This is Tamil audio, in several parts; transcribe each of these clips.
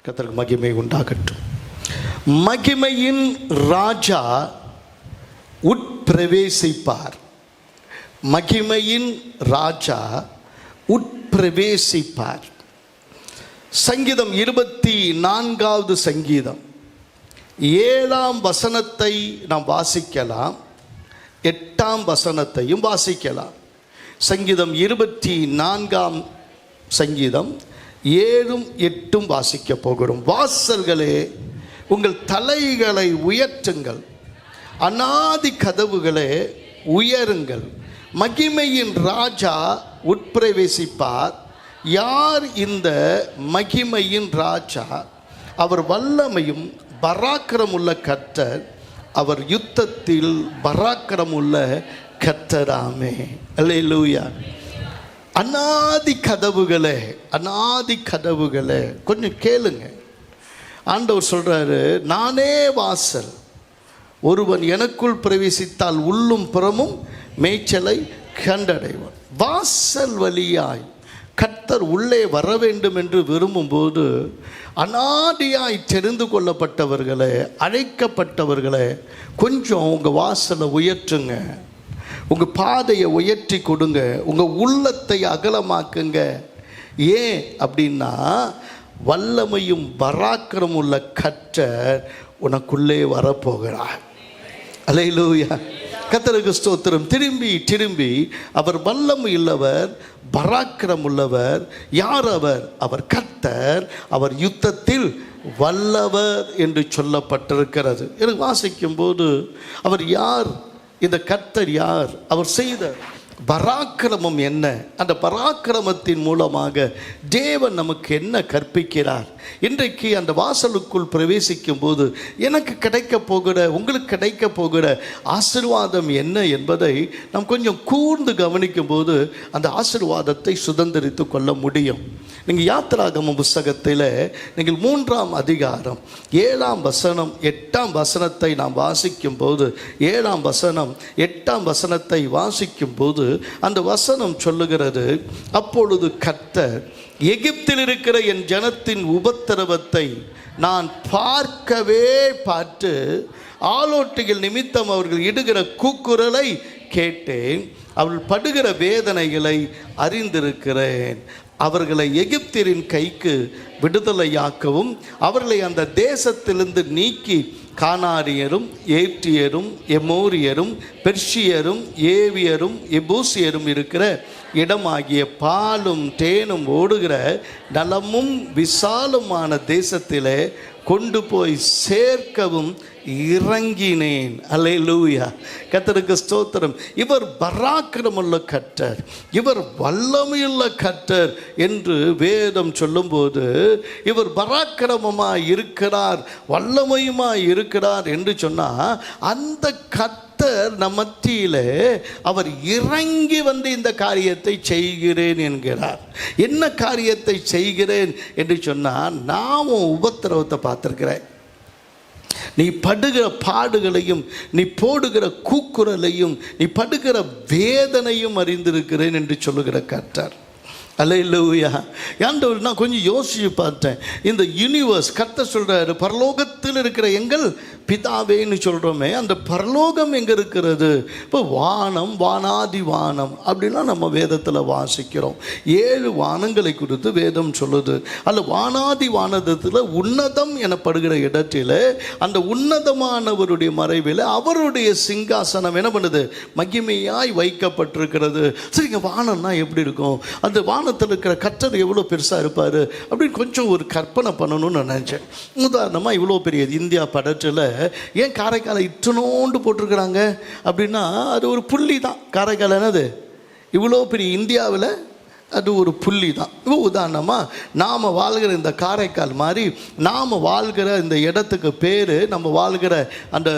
கர்த்தருக்கு மகிமை உண்டாகட்டும். மகிமையின் ராஜா உட்பிரவேசிப்பார். மகிமையின் ராஜா உட்பிரவேசிப்பார். சங்கீதம் 24வது சங்கீதம் 7ஆம் வசனத்தை நாம் வாசிக்கலாம், 8ஆம் வசனத்தையும் வாசிக்கலாம். சங்கீதம் 24ஆம் சங்கீதம் 7ம் 8ம் வாசிக்க போகிறோம். வாசல்களே உங்கள் தலைகளை உயர்த்துங்கள், அநாதி கதவுகளே உயருங்கள், மகிமையின் ராஜா உட்பிரவேசிப்பார். யார் இந்த மகிமையின் ராஜா? அவர் வல்லமையும் பராக்கிரமுள்ள கர்த்தர், அவர் யுத்தத்தில் பராக்கிரமுள்ள கர்த்தராமே. அல்லேலூயா. அநாதி கதவுகளே, அநாதி கதவுகளே, கொஞ்சம் கேளுங்க. ஆண்டவர் சொல்றாரு, நானே வாசல், ஒருவன் எனக்குள் பிரவேசித்தால் உள்ளும் புறமும் மேய்ச்சலை கண்டடைவான். வாசல் வழியாய் கர்த்தர் உள்ளே வர வேண்டும் என்று விரும்பும்போது, அநாதியாய் தெரிந்து கொள்ளப்பட்டவர்களே, அழைக்கப்பட்டவர்களே, கொஞ்சம் உங்கள் வாசலை உயர்த்துங்க, உங்கள் பாதையை உயர்த்தி கொடுங்க, உங்கள் உள்ளத்தை அகலமாக்குங்க. ஏன் அப்படின்னா, வல்லமையும் பராக்கிரமும் உள்ள கர்த்தர் உனக்குள்ளே வரப்போகிறார். அல்லேலூயா. கர்த்தருக்கு ஸ்தோத்திரம். திரும்பி திரும்பி அவர் வல்லமை உள்ளவர், பராக்கிரம் உள்ளவர். யார் அவர்? அவர் கர்த்தர், அவர் யுத்தத்தில் வல்லவர் என்று சொல்லப்பட்டிருக்கிறது. எனக்கு வாசிக்கும் போது, அவர் யார்? இந்த கர்த்தர் யார்? அவர் செய்த பராக்கிரமம் என்ன? அந்த பராக்கிரமத்தின் மூலமாக தேவன் நமக்கு என்ன கற்பிக்கிறார்? இன்றைக்கு அந்த வாசலுக்குள் பிரவேசிக்கும் போது எனக்கு கிடைக்க போகிற, உங்களுக்கு கிடைக்க போகிற ஆசீர்வாதம் என்ன என்பதை நாம் கொஞ்சம் கூர்ந்து கவனிக்கும் போது அந்த ஆசீர்வாதத்தை சுதந்திரித்து கொள்ள முடியும். நீங்கள் யாத்திராகம புஸ்தகத்தில் நீங்கள் 3ஆம் அதிகாரம் 7ஆம் வசனம் 8ஆம் வசனத்தை நாம் வாசிக்கும் போது, 7ஆம் வசனம் 8ஆம் வசனத்தை வாசிக்கும் போது அந்த வசனம் சொல்லுகிறது, அப்பொழுது கர்த்தர், எகிப்தில் இருக்கிற என் ஜனத்தின் உபத்திரவத்தை நான் பார்க்கவே பார்த்து, ஆலோட்டிகள் நிமித்தம் அவர்கள் இடுகிற கூக்குரலை கேட்டேன், அவர்கள் படுகிற வேதனைகளை அறிந்திருக்கிறேன். அவர்களை எகிப்தியரின் கைக்கு விடுதலையாக்கவும், அவர்களை அந்த தேசத்திலிருந்து நீக்கி கானானியரும், ஏத்தியரும், எமோரியரும், பெர்ஷியரும், ஏவியரும், எபூசியரும் இருக்கிற இடமாகிய பாலும் தேனும் ஓடுகிற நலமும் விசாலமான தேசத்திலே கொண்டு போய் சேர்க்கவும் இறங்கினேன். அல்லேலூயா. கர்த்தருக்கு ஸ்தோத்திரம். இவர் பராக்கிரமுள்ள கர்த்தர், இவர் வல்லமையுள்ள கர்த்தர் என்று வேதம் சொல்லும்போது, இவர் பராக்கிரமமாய் இருக்கிறார், வல்லமையுமாய் இருக்கிறார் என்று சொன்னால், அந்த கர்த்தர் நம் மத்தியிலே அவர் இறங்கி வந்து இந்த காரியத்தை செய்கிறேன் என்கிறார். என்ன காரியத்தை செய்கிறேன் என்று சொன்னால், நாமும் உபத்திரவத்தை பார்த்திருக்கிறேன். நீ படுகிற பாடுகளையும், நீ போடுகிற கூக்குரலையும், நீ படுகிற வேதனையும் அறிந்திருக்கிறேன் என்று சொல்லுகிற கர்த்தர். அல்லேலூயா. ஆண்டவர், நான் கொஞ்சம் யோசிச்சு பார்த்தேன். இந்த யூனிவர்ஸ், கர்த்தர் சொல்றாரு, பரலோகத்தில் இருக்கிற எங்கள் பிதாவேன்னு சொல்கிறோமே, அந்த பரலோகம் எங்கே இருக்கிறது? இப்போ வானம், வானாதி வானம் அப்படின்னா நம்ம வேதத்தில் வாசிக்கிறோம். 7 வானங்களை குறித்து வேதம் சொல்லுது. அல்ல, வானாதி வானத்தில் உன்னதம் எனப்படுகிற இடத்தில், அந்த உன்னதமானவருடைய மறைவில் அவருடைய சிங்காசனம் என்ன பண்ணுது? மகிமையாய் வைக்கப்பட்டிருக்கிறது. சரிங்க, வானம்னா எப்படி இருக்கும்? அந்த வானத்தில் இருக்கிற கர்த்தர் எவ்வளோ பெருசாக இருப்பார் அப்படின்னு கொஞ்சம் ஒரு கற்பனை பண்ணணும்னு நான் நினச்சேன். உதாரணமாக, இவ்வளோ பெரிய இந்தியா படத்தில் ஏன் காரைக்காலை இத்தனோண்டு போட்டிருக்கிறாங்க அப்படின்னா, அது ஒரு புள்ளி தான். காரைக்கால் என்னது? இவ்வளோ பெரிய இந்தியாவில் அது ஒரு புள்ளி தான். இப்போ உதாரணமாக, நாம் வாழ்கிற இந்த காரைக்கால் மாதிரி நாம் வாழ்கிற இந்த இடத்துக்கு பேர், நம்ம வாழ்கிற அந்த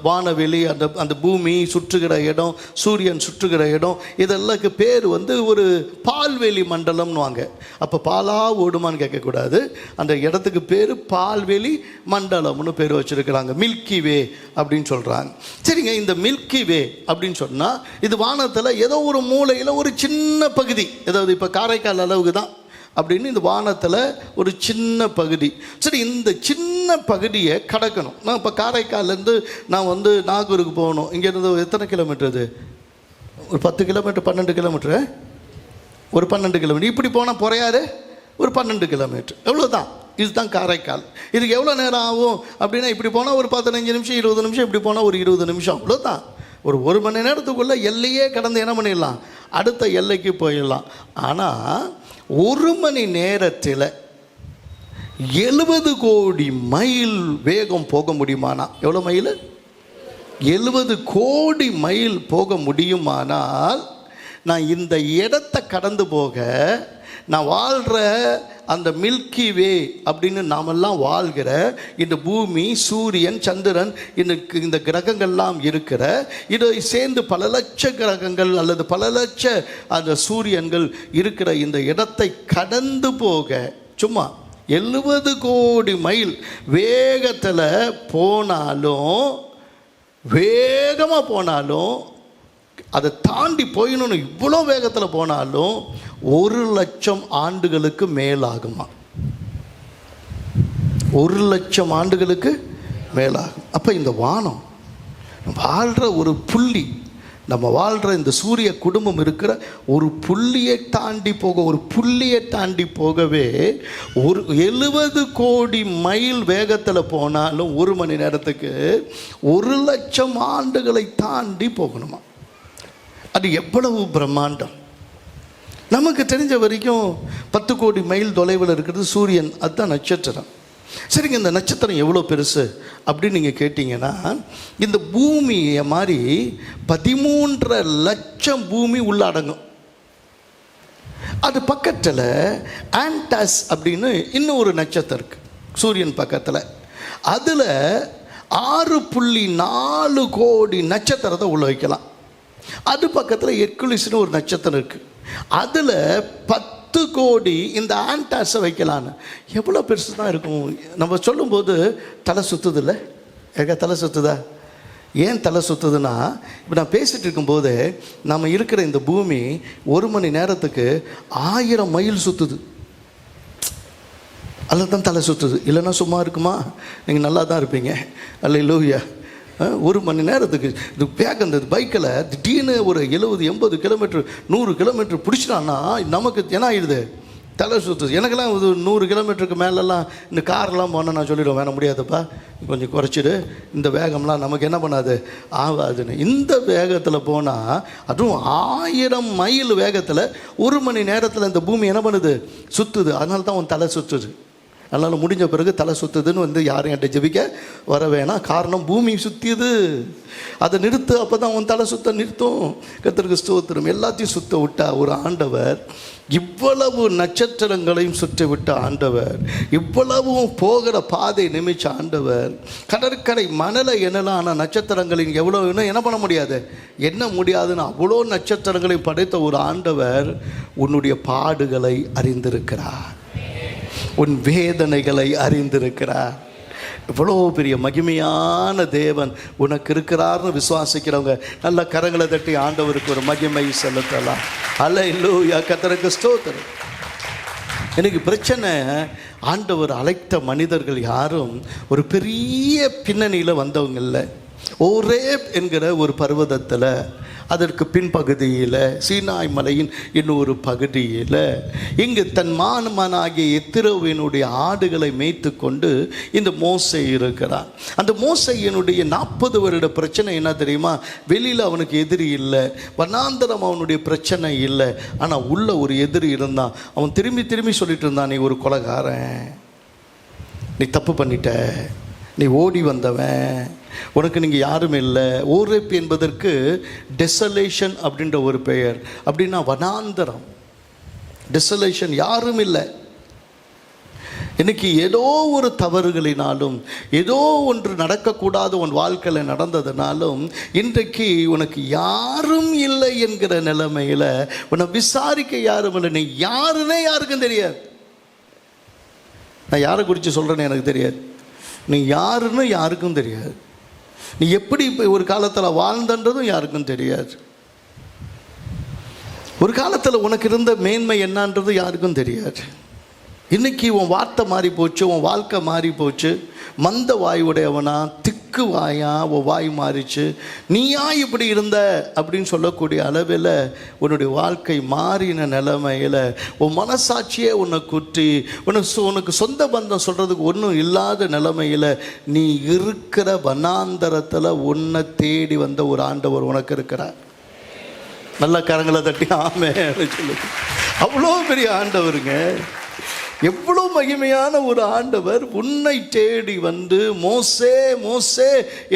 வானவெளி, அந்த பூமி சுற்றுகிற இடம், சூரியன் சுற்றுகிற இடம், இதெல்லாக்கு பேர் ஒரு பால்வெளி மண்டலம்னு வாங்க. அப்போ பாலாக ஓடுமான்னு கேட்கக்கூடாது. அந்த இடத்துக்கு பேர் பால்வெளி மண்டலம்னு பேர் வச்சுருக்கிறாங்க. மில்கி வே அப்படின்னு சொல்கிறாங்க. சரிங்க, இந்த மில்கி வே அப்படின்னு சொன்னால், இது வானத்தில் ஏதோ ஒரு மூலையில் ஒரு சின்ன பகுதி, ஏதாவது இப்போ காரைக்கால் அளவுக்கு தான் அப்படின்னு இந்த வானத்தில் ஒரு சின்ன பகுதி. சரி, இந்த சின்ன பகுதியை கடக்கணும். நான் இப்போ காரைக்கால்லேருந்து நான் வந்து நாகூருக்கு போகணும். இங்கேருந்து எத்தனை கிலோமீட்டர்? அது ஒரு 10 கிலோமீட்டர், 12 கிலோமீட்டரு, ஒரு 12 கிலோமீட்டர். இப்படி போனால் பொறையாறு ஒரு 12 கிலோமீட்டர், எவ்வளோதான். இதுதான் காரைக்கால். இதுக்கு எவ்வளோ நேரம் ஆகும் அப்படின்னா, இப்படி போனால் ஒரு 15 நிமிஷம், 20 நிமிஷம், இப்படி போனால் ஒரு 20 நிமிஷம், அவ்வளோதான். ஒரு மணி நேரத்துக்குள்ளே எல்லையே கடந்து என்ன பண்ணிடலாம், அடுத்த எல்லைக்கு போயிடலாம். ஆனால் 1 மணி நேரத்தில் 70 கோடி மைல் வேகம் போக முடியுமானா? எவ்வளோ மைல்? 70 கோடி மைல் போக முடியுமானால், நான் இந்த இடத்தை கடந்து போக, நான் வாழ்கிற அந்த மில்கி வே அப்படின்னு நாமெல்லாம் வாழ்கிற இந்த பூமி, சூரியன், சந்திரன், இந்த கிரகங்கள்லாம் இருக்கிற, இதை சேர்ந்து பல லட்ச கிரகங்கள் அல்லது பல லட்ச அந்த சூரியன்கள் இருக்கிற இந்த இடத்தை கடந்து போக சும்மா 70 கோடி மைல் வேகத்தில் போனாலும், வேகமாக போனாலும், அதை தாண்டி போயிடணும், இவ்வளோ வேகத்தில் போனாலும் 1,00,000 ஆண்டுகளுக்கு மேலாகுமா? 1,00,000 ஆண்டுகளுக்கு மேலாகும். அப்போ இந்த வானம் வாழ்கிற ஒரு புள்ளி, நம்ம வாழ்கிற இந்த சூரிய குடும்பம் இருக்கிற ஒரு புள்ளியை தாண்டி போக, ஒரு புள்ளியை தாண்டி போகவே ஒரு 70 கோடி மைல் வேகத்தில் போனாலும் 1 மணி நேரத்துக்கு 1,00,000 ஆண்டுகளை தாண்டி போகணுமா? அது எவ்வளவு பிரம்மாண்டம்! நமக்கு தெரிஞ்ச வரைக்கும் 10 கோடி மைல் தொலைவில் இருக்கிறது சூரியன், அதுதான் நட்சத்திரம். சரிங்க, இந்த நட்சத்திரம் எவ்வளோ பெருசு அப்படின்னு நீங்கள் கேட்டிங்கன்னா, இந்த பூமியை மாதிரி 13.5 லட்சம் பூமி உள்ள அடங்கும். அது பக்கத்தில் ஆன்டாஸ் அப்படின்னு இன்னும் ஒரு நட்சத்திரம் இருக்குது சூரியன் பக்கத்தில். அதில் 6.4 கோடி நட்சத்திரத்தை உள்ள வைக்கலாம். அது பக்கத்தில் எர்குலிஸ்னு ஒரு நட்சத்திரம் இருக்குது, அதில் 10 கோடி இந்த ஆன்டாஸை வைக்கலான்னு. எவ்வளோ பெருசு தான் இருக்கும். நம்ம சொல்லும்போது தலை சுற்றுது இல்லை? தலை சுற்றுதா? ஏன் தலை சுற்றுதுன்னா, இப்போ நான் பேசிகிட்டு இருக்கும்போது நம்ம இருக்கிற இந்த பூமி 1 மணி நேரத்துக்கு 1000 மைல் சுற்றுது. அதில் தான் தலை சுற்றுது. இல்லைன்னா சும்மா இருக்குமா? நீங்கள் நல்லா தான் இருப்பீங்க. அல்லேலூயா. 1 மணி நேரத்துக்கு இது வேகம். இந்த பைக்கில் திடீர்னு ஒரு 70-80 கிலோமீட்டர் 100 கிலோமீட்டர் பிடிச்சிட்டான்னா நமக்கு என்ன ஆயிடுது? தலை சுற்றுது. எனக்கெல்லாம் இது 100 கிலோமீட்டருக்கு மேலெல்லாம் இந்த காரெல்லாம் போனால் நான் சொல்லிவிடுவேன், வேணாம் முடியாதுப்பா, கொஞ்சம் குறைச்சிடு, இந்த வேகம்லாம் நமக்கு என்ன பண்ணாது, ஆகாதுன்னு. இந்த வேகத்தில் போனால், அதுவும் 1000 மைல் வேகத்தில் 1 மணி நேரத்தில் இந்த பூமி என்ன பண்ணுது? சுற்றுது. அதனால தான் உன் தலை சுற்றுது. அதனால் முடிஞ்ச பிறகு தலை சுற்றுதுன்னு யாரும் என்கிட்ட ஜெபிக்க வர வேணாம். காரணம், பூமி சுற்றியது, அதை நிறுத்து, அப்போ தான் உன் தலை சுத்த நிறுத்தும். கர்த்தருக்கு ஸ்தோத்திரம். எல்லாத்தையும் சுத்த விட்டா ஒரு ஆண்டவர், இவ்வளவு நட்சத்திரங்களையும் சுற்றி விட்ட ஆண்டவர், இவ்வளவும் போகிற பாதை நிமிச்ச ஆண்டவர், கடற்கரை மணலை என்னலாம். ஆனால் நட்சத்திரங்களின் எவ்வளோ என்ன பண்ண முடியாது, என்ன முடியாதுன்னு அவ்வளோ நட்சத்திரங்களையும் படைத்த ஒரு ஆண்டவர் உன்னுடைய பாடுகளை அறிந்திருக்கிறார், உன் வேதனைகளை அறிந்திருக்கிறார். இவ்வளோ பெரிய மகிமையான தேவன் உனக்கு இருக்கிறார்னு விசுவாசிக்கிறவங்க நல்ல கரங்களை தட்டி ஆண்டவருக்கு ஒரு மகிமை செலுத்தலாம். அல்லேலூயா. கர்த்தருக்கு ஸ்தோத்திரம். எனக்கு பிரச்சனை, ஆண்டவர் அழைத்த மனிதர்கள் யாரும் ஒரு பெரிய பின்னணியில் வந்தவங்க இல்லை. ஓரேப் என்கிற ஒரு பர்வதத்தில், அதற்கு பின்பகுதியில் சீனாய் மலையின் இன்னொரு பகுதியில், இங்கு தன் மாணவனாகிய எத்திரோவினுடைய ஆடுகளை மேய்த்து கொண்டு இந்த மோசே இருக்கிறான். அந்த மோசையினுடைய 40 வருட பிரச்சனை என்ன தெரியுமா? வெளியில் அவனுக்கு எதிரி இல்லை, வனாந்தரம் அவனுடைய பிரச்சனை இல்லை, ஆனால் உள்ள ஒரு எதிரி இருந்தான். அவன் திரும்பி திரும்பி சொல்லிட்டு இருந்தான், நீ ஒரு கொலைகாரன், நீ தப்பு பண்ணிட்ட, நீ ஓடி வந்தவன், உனக்கு நீங்கள் யாரும் இல்லை. ஓரேப் என்பதற்கு டெசலேஷன் அப்படின்ற ஒரு பெயர். அப்படின்னா வனாந்தரம், டெசலேஷன், யாரும் இல்லை. இன்னைக்கு ஏதோ ஒரு தவறுகளினாலும், ஏதோ ஒன்று நடக்கக்கூடாத உன் வாழ்க்கையில் நடந்ததுனாலும், இன்றைக்கு உனக்கு யாரும் இல்லை என்கிற நிலைமையில் உன்னை விசாரிக்க யாரும் இல்லை. நீ யாருன்னே யாருக்கும் தெரியாது. நான் யாரை குறித்து சொல்கிறேன்னு எனக்கு தெரியாது. நீ யாருன்னு யாருக்கும் தெரியாது. நீ எப்படி இப்போ ஒரு காலத்தில் வாழ்ந்தன்றதும் யாருக்கும் தெரியாது. ஒரு காலத்தில் உனக்கு இருந்த மேன்மை என்னன்றது யாருக்கும் தெரியாது. இன்னைக்கு உன் வார்த்தை மாறி போச்சு, உன் வாழ்க்கை மாறி போச்சு. மந்த வாய் உடையவனா, திக்கு வாயா உன் வாய் மாறிச்சு. நீயா இப்படி இருந்த அப்படின்னு சொல்லக்கூடிய அளவில் உன்னுடைய வாழ்க்கை மாறின நிலைமையில் உன் மனசாட்சியே உன்னை குற்றி உனக்கு சொந்த பந்தம் சொல்கிறதுக்கு ஒன்றும் இல்லாத நிலைமையில் நீ இருக்கிற வனாந்தரத்தில் உன்னை தேடி வந்த ஒரு ஆண்டவர் உனக்கு இருக்கிறார். நல்ல கரங்களை தட்டி ஆமே சொல்லு. அவ்வளோ பெரிய ஆண்டவருங்க, எவ்வளோ மகிமையான ஒரு ஆண்டவர். உன்னை தேடி வந்து மோசே மோசே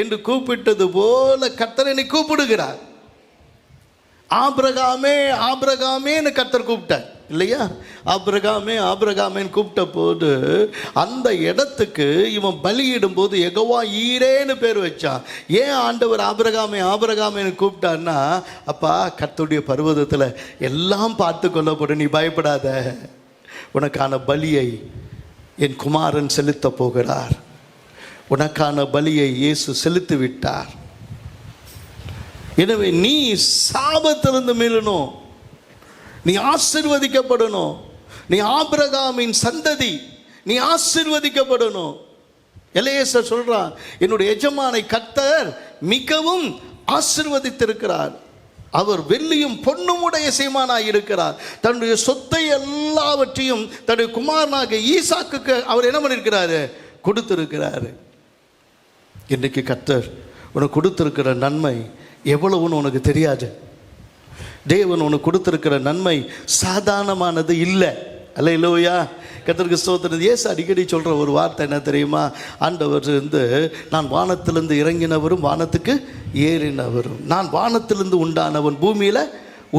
என்று கூப்பிட்டது போல கர்த்தர் என்னை கூப்பிடுகிறார். ஆபிரகாமே ஆபிரகாமேன்னு கர்த்தர் கூப்பிட்டார் இல்லையா? ஆபிரகாமே ஆபிரகாமேன்னு கூப்பிட்ட போது அந்த இடத்துக்கு இவன் பலியிடும் போது யெகோவா ஈரேன்னு பேர் வச்சான். ஏன் ஆண்டவர் ஆபிரகாமே ஆபிரகாமேன்னு கூப்பிட்டான்னா, அப்பா கர்த்தருடைய பர்வதத்தில் எல்லாம் பார்த்து கொள்ளப்படும், நீ பயப்படாத, உனக்கான பலியை என் குமாரன் செலுத்த போகிறார். உனக்கான பலியை இயேசு செலுத்தி விட்டார். எனவே நீ சாபத்திலிருந்து மீளணும், நீ ஆசீர்வதிக்கப்படணும், நீ ஆபிரகாமின் சந்ததி, நீ ஆசீர்வதிக்கப்படணும். எலியேசர் சொல்றான், என்னுடைய எஜமானை கர்த்தர் மிகவும் ஆசீர்வதித்திருக்கிறார், அவர் வெள்ளியும் பொன்னும் உடைய சீமானாய் இருக்கிறார். தன்னுடைய சொத்தை எல்லாவற்றையும் தன்னுடைய குமாரனாக ஈசாக்குக்கு அவர் என்ன பண்ணியிருக்கிறாரு? கொடுத்திருக்கிறாரு. இன்றைக்கு கர்த்தர் உனக்கு கொடுத்திருக்கிற நன்மை எவ்வளவுன்னு உனக்கு தெரியாது. தேவன் உனக்கு கொடுத்திருக்கிற நன்மை சாதாரணமானது இல்லை. அல்லேலூயா, கர்த்தருக்கு ஸ்தோத்திரம். இயேசு அடிக்கடி சொல்கிற ஒரு வார்த்தை என்ன தெரியுமா? ஆண்டவர் நான் வானத்திலிருந்து இறங்கினவரும் வானத்துக்கு ஏறினவரும், நான் வானத்திலிருந்து உண்டானவன் பூமியில்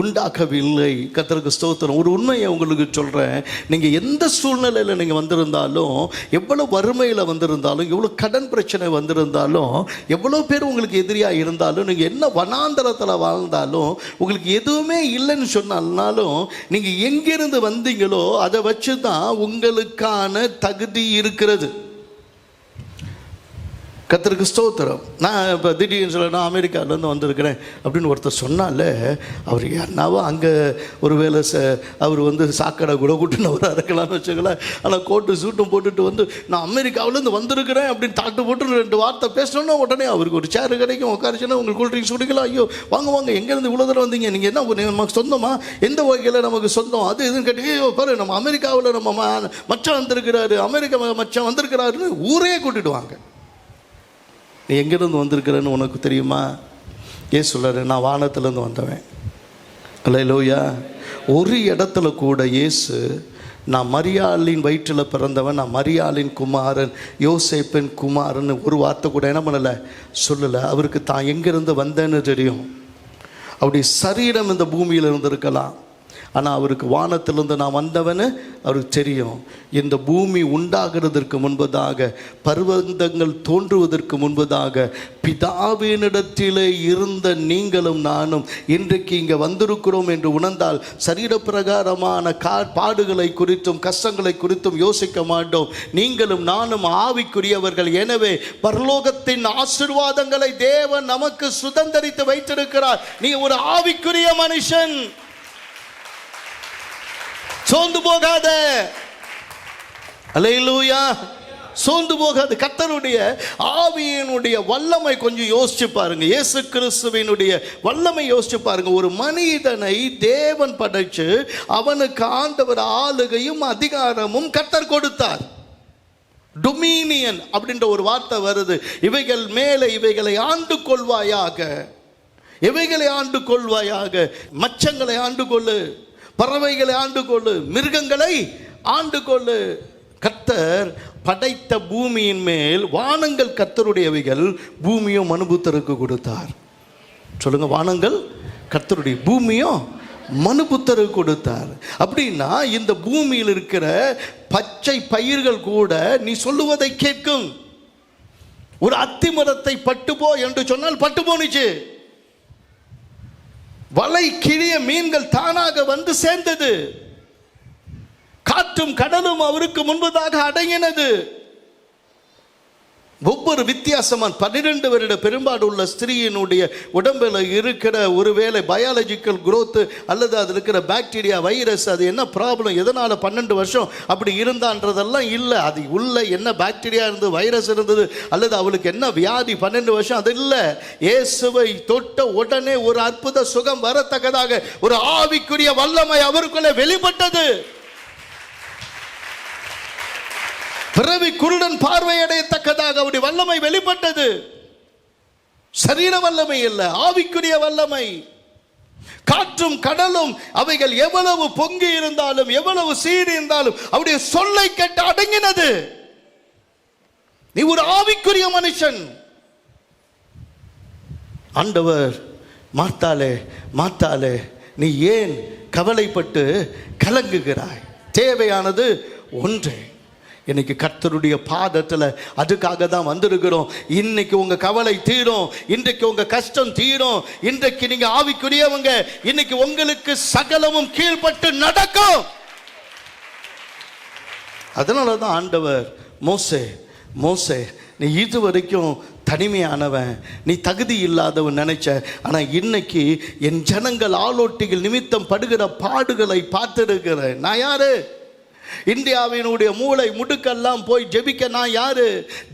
உண்டாக்கவில்லை. கர்த்தருக்கு ஸ்தோத்திரம். ஒரு உண்மையை உங்களுக்கு சொல்கிறேன், நீங்கள் எந்த சூழ்நிலையில் நீங்கள் வந்திருந்தாலும், எவ்வளோ வறுமையில் வந்திருந்தாலும், எவ்வளோ கடன் பிரச்சனை வந்திருந்தாலும், எவ்வளோ பேர் உங்களுக்கு எதிரியாக இருந்தாலும், நீங்கள் என்ன வனாந்தரத்தில் வாழ்ந்தாலும், உங்களுக்கு எதுவுமே இல்லைன்னு சொன்னாலும், நீங்கள் எங்கிருந்து வந்தீங்களோ அதை வச்சு தான் உங்களுக்கான தகுதி இருக்கிறது. கர்த்தருக்கு ஸ்தோத்திரம். நான் இப்போ திடீர்னு சொல்ல நான் அமெரிக்காவிலேருந்து வந்திருக்கிறேன் அப்படின்னு ஒருத்தர் சொன்னாலே, அவர் யாருனாவோ அங்கே ஒரு வேலை அவர் சாக்கடை கூட கூட்டுனவராக இருக்கலாம்னு வச்சுக்கல. ஆனால் கோட்டு சூட்டும் போட்டுட்டு நான் அமெரிக்காவிலேருந்து வந்திருக்கிறேன் அப்படின்னு தாட்டு போட்டு 2 வார்த்தை பேசணுன்னா உடனே அவருக்கு ஒரு சேரு கிடைக்கும், உட்காரிச்சுன்னா உங்களுக்கு கூல்ட்ரிங்க்ஸ் குடிக்கலாம். ஐயோ வாங்க வாங்க, எங்கேருந்து இவ்வளோ தூரம் வந்தீங்க, நீங்கள் என்ன நமக்கு சொந்தமா, எந்த வகையில் நமக்கு சொந்தம், அது இதுன்னு கேட்டீங்க. ஐயோ பாரு, நம்ம அமெரிக்காவில் நம்ம மச்சான் வந்திருக்கிறாரு, அமெரிக்கா மச்சான் வந்திருக்கிறாருன்னு ஊரே கூட்டிடுவாங்க. நீ எங்கேருந்து வந்திருக்கிறேன்னு உனக்கு தெரியுமா? ஏன் சொல்கிறாரு, நான் வானத்திலேருந்து வந்தவன். அல்லேலூயா. ஒரு இடத்துல கூட இயேசு நான் மரியாளின் வயிற்றில் பிறந்தவன், நான் மரியாளின் குமாரன், யோசேப்பின் குமாரன் ஒரு வார்த்தை கூட என்ன பண்ணலை, சொல்லலை. அவருக்கு தான் எங்கேருந்து வந்தேன்னு தெரியும். அப்படி சரீரம் இந்த பூமியில் இருந்திருக்கலாம், ஆனால் அவருக்கு வானத்திலிருந்து நான் வந்தவன்னு அவருக்கு தெரியும். இந்த பூமி உண்டாகிறதற்கு முன்பதாக, பர்வதங்கள் தோன்றுவதற்கு முன்பதாக பிதாவினிடத்திலே இருந்த நீங்களும் நானும் இன்றைக்கு இங்கே வந்திருக்கிறோம் என்று உணர்ந்தால் சரீரப்பிரகாரமான பாடுகளை குறித்தும் கஷ்டங்களை குறித்தும் யோசிக்க மாட்டோம். நீங்களும் நானும் ஆவிக்குரியவர்கள். எனவே பரலோகத்தின் ஆசீர்வாதங்களை தேவன் நமக்கு சுதந்தரித்து வைத்திருக்கிறார். நீ ஒரு ஆவிக்குரிய மனுஷன், சோர்ந்து போகாத. அல்லேலூயா, சோர்ந்து போகாது. கர்த்தருடைய ஆவியினுடைய வல்லமை கொஞ்சம் யோசிச்சு பாருங்க. இயேசு கிறிஸ்துவினுடைய வல்லமை யோசிச்சு பாருங்க. ஒரு மனிதனை தேவன் படைச்சு அவனுக்கு ஆண்டவர் ஆளுகையும் அதிகாரமும் கர்த்தர் கொடுத்தார். டொமினியன் அப்படின்ற ஒரு வார்த்தை வருது. இவைகள் மேலே இவைகளை ஆண்டு கொள்வாயாக, இவைகளை ஆண்டு கொள்வாயாக. மச்சங்களை ஆண்டு கொள்ளு, பறவைகளை ஆண்டு கொள்ளு, மிருகங்களை ஆண்டு கொள்ளு. கர்த்தர் படைத்த பூமியின் மேல் வானங்கள் கர்த்தருடையவைகள், பூமியும் மனுபுத்தருக்கு கொடுத்தார். சொல்லுங்க, வானங்கள் கர்த்தருடைய, பூமியும் மனுபுத்தருக்கு கொடுத்தார். அப்படின்னா இந்த பூமியில் இருக்கிற பச்சை பயிர்கள் கூட நீ சொல்லுவதை கேட்கும். ஒரு அத்தி மரத்தை பட்டுப்போ என்று சொன்னால் பட்டு போனுச்சு. வலை கிழிய மீன்கள் தானாக வந்து சேர்ந்தது. காற்றும் கடலும் அவருக்கு முன்பதாக அடங்கினது. ஒவ்வொரு வித்தியாசமான 12 வருட பெரும்பாடு உள்ள ஸ்திரீயினுடைய உடம்பில் இருக்கிற ஒருவேளை பயாலஜிக்கல் growth அல்லது அது இருக்கிற பாக்டீரியா வைரஸ் அது என்ன ப்ராப்ளம், எதனால் 12 வருஷம் அப்படி இருந்தான்றதெல்லாம் இல்லை. அது உள்ள என்ன பாக்டீரியா இருந்தது, வைரஸ் இருந்தது, அல்லது அவளுக்கு என்ன வியாதி 12 வருஷம், அது இல்லை. இயேசுவை தொட்ட உடனே ஒரு அற்புத சுகம் வரத்தக்கதாக ஒரு ஆவிக்குரிய வல்லமை அவருக்குள்ளே வெளிப்பட்டது. பிறவி குருடன் பார்வையடையத்தக்கதாக அவருடைய வல்லமை வெளிப்பட்டது. சரீர வல்லமை அல்ல, ஆவிக்குரிய வல்லமை. காற்றும் கடலும் அவைகள் எவ்வளவு பொங்கி இருந்தாலும் எவ்வளவு சீறி இருந்தாலும் அவருடைய சொல்லை கேட்டு அடங்கினது. நீ ஒரு ஆவிக்குரிய மனுஷன். ஆண்டவர் மாத்தாலே மாத்தாலே நீ ஏன் கவலைப்பட்டு கலங்குகிறாய்? தேவையானது ஒன்றே. இன்னைக்கு கர்த்தருடைய பாதத்தில் அதுக்காக தான் வந்திருக்கிறோம். இன்னைக்கு உங்க கவலை தீரும், இன்றைக்கு உங்க கஷ்டம் தீரும், இன்றைக்கு நீங்க ஆவிக்குரியவங்க, இன்னைக்கு உங்களுக்கு சகலமும் கீழ்பட்டு நடக்கும். அதனால தான் ஆண்டவர் மோசே மோசே நீ இதுவரைக்கும் தனிமையானவன், நீ தகுதி இல்லாதவன் நினைச்ச, ஆனால் இன்னைக்கு என் ஜனங்கள் ஆலோட்டிகள் நிமித்தம் படுகிற பாடுகளை பார்த்திருக்கிறேன். நான் யாரு? இந்தியாவினுடைய மூளை முடுக்கெல்லாம் போய் ஜெபிக்க நான் யாரு?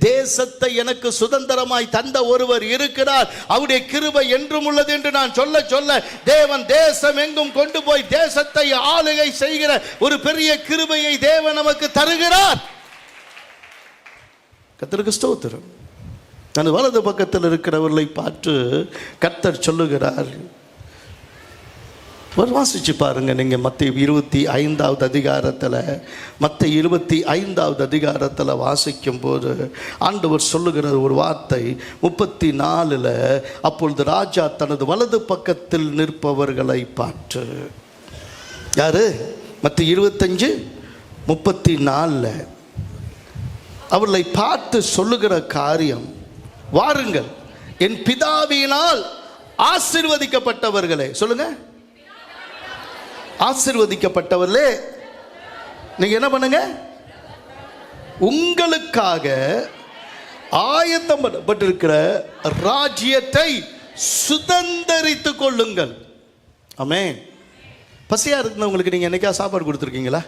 தேசத்தை எனக்கு சுதந்திரமாய் தந்த ஒருவர் இருக்கிறார், அவருடைய கிருபை என்றும் உள்ளது என்று நான் சொல்ல சொல்ல தேவன் தேசம் எங்கும் கொண்டு போய் தேசத்தை ஆளுகை செய்கிற ஒரு பெரிய கிருபையை தேவன் நமக்கு தருகிறார். கர்த்தருக்கு ஸ்தோத்திரம். நான் வலது பக்கத்தில் இருக்கிறவர்களை பார்த்து கர்த்தர் சொல்லுகிறார், வாசிச்சு பாருங்க நீங்க மத்தேயு 25வது அதிகாரத்தில், மத்தேயு 25வது அதிகாரத்தில் வாசிக்கும் போது ஆண்டவர் சொல்லுகிற ஒரு வார்த்தை 34ல், அப்பொழுது ராஜா தனது வலது பக்கத்தில் நிற்பவர்களை பார்த்து, யாரு? மத்தேயு 25:34 அவர்களை பார்த்து சொல்லுகிற காரியம், வாருங்கள் என் பிதாவினால் ஆசீர்வதிக்கப்பட்டவர்களே. சொல்லுங்க, ஆசீர்வதிக்கப்பட்டவர்களே, நீங்க என்ன பண்ணுங்க? உங்களுக்காக ஆயத்தம் பண்ணப்பட்டிருக்கிற ராஜ்யத்தை சுதந்தரித்துக் கொள்ளுங்கள். ஆமென். பசியா இருந்தவங்களுக்கு நீங்க என்னைக்கா சாப்பாடு கொடுத்துருக்கீங்களா?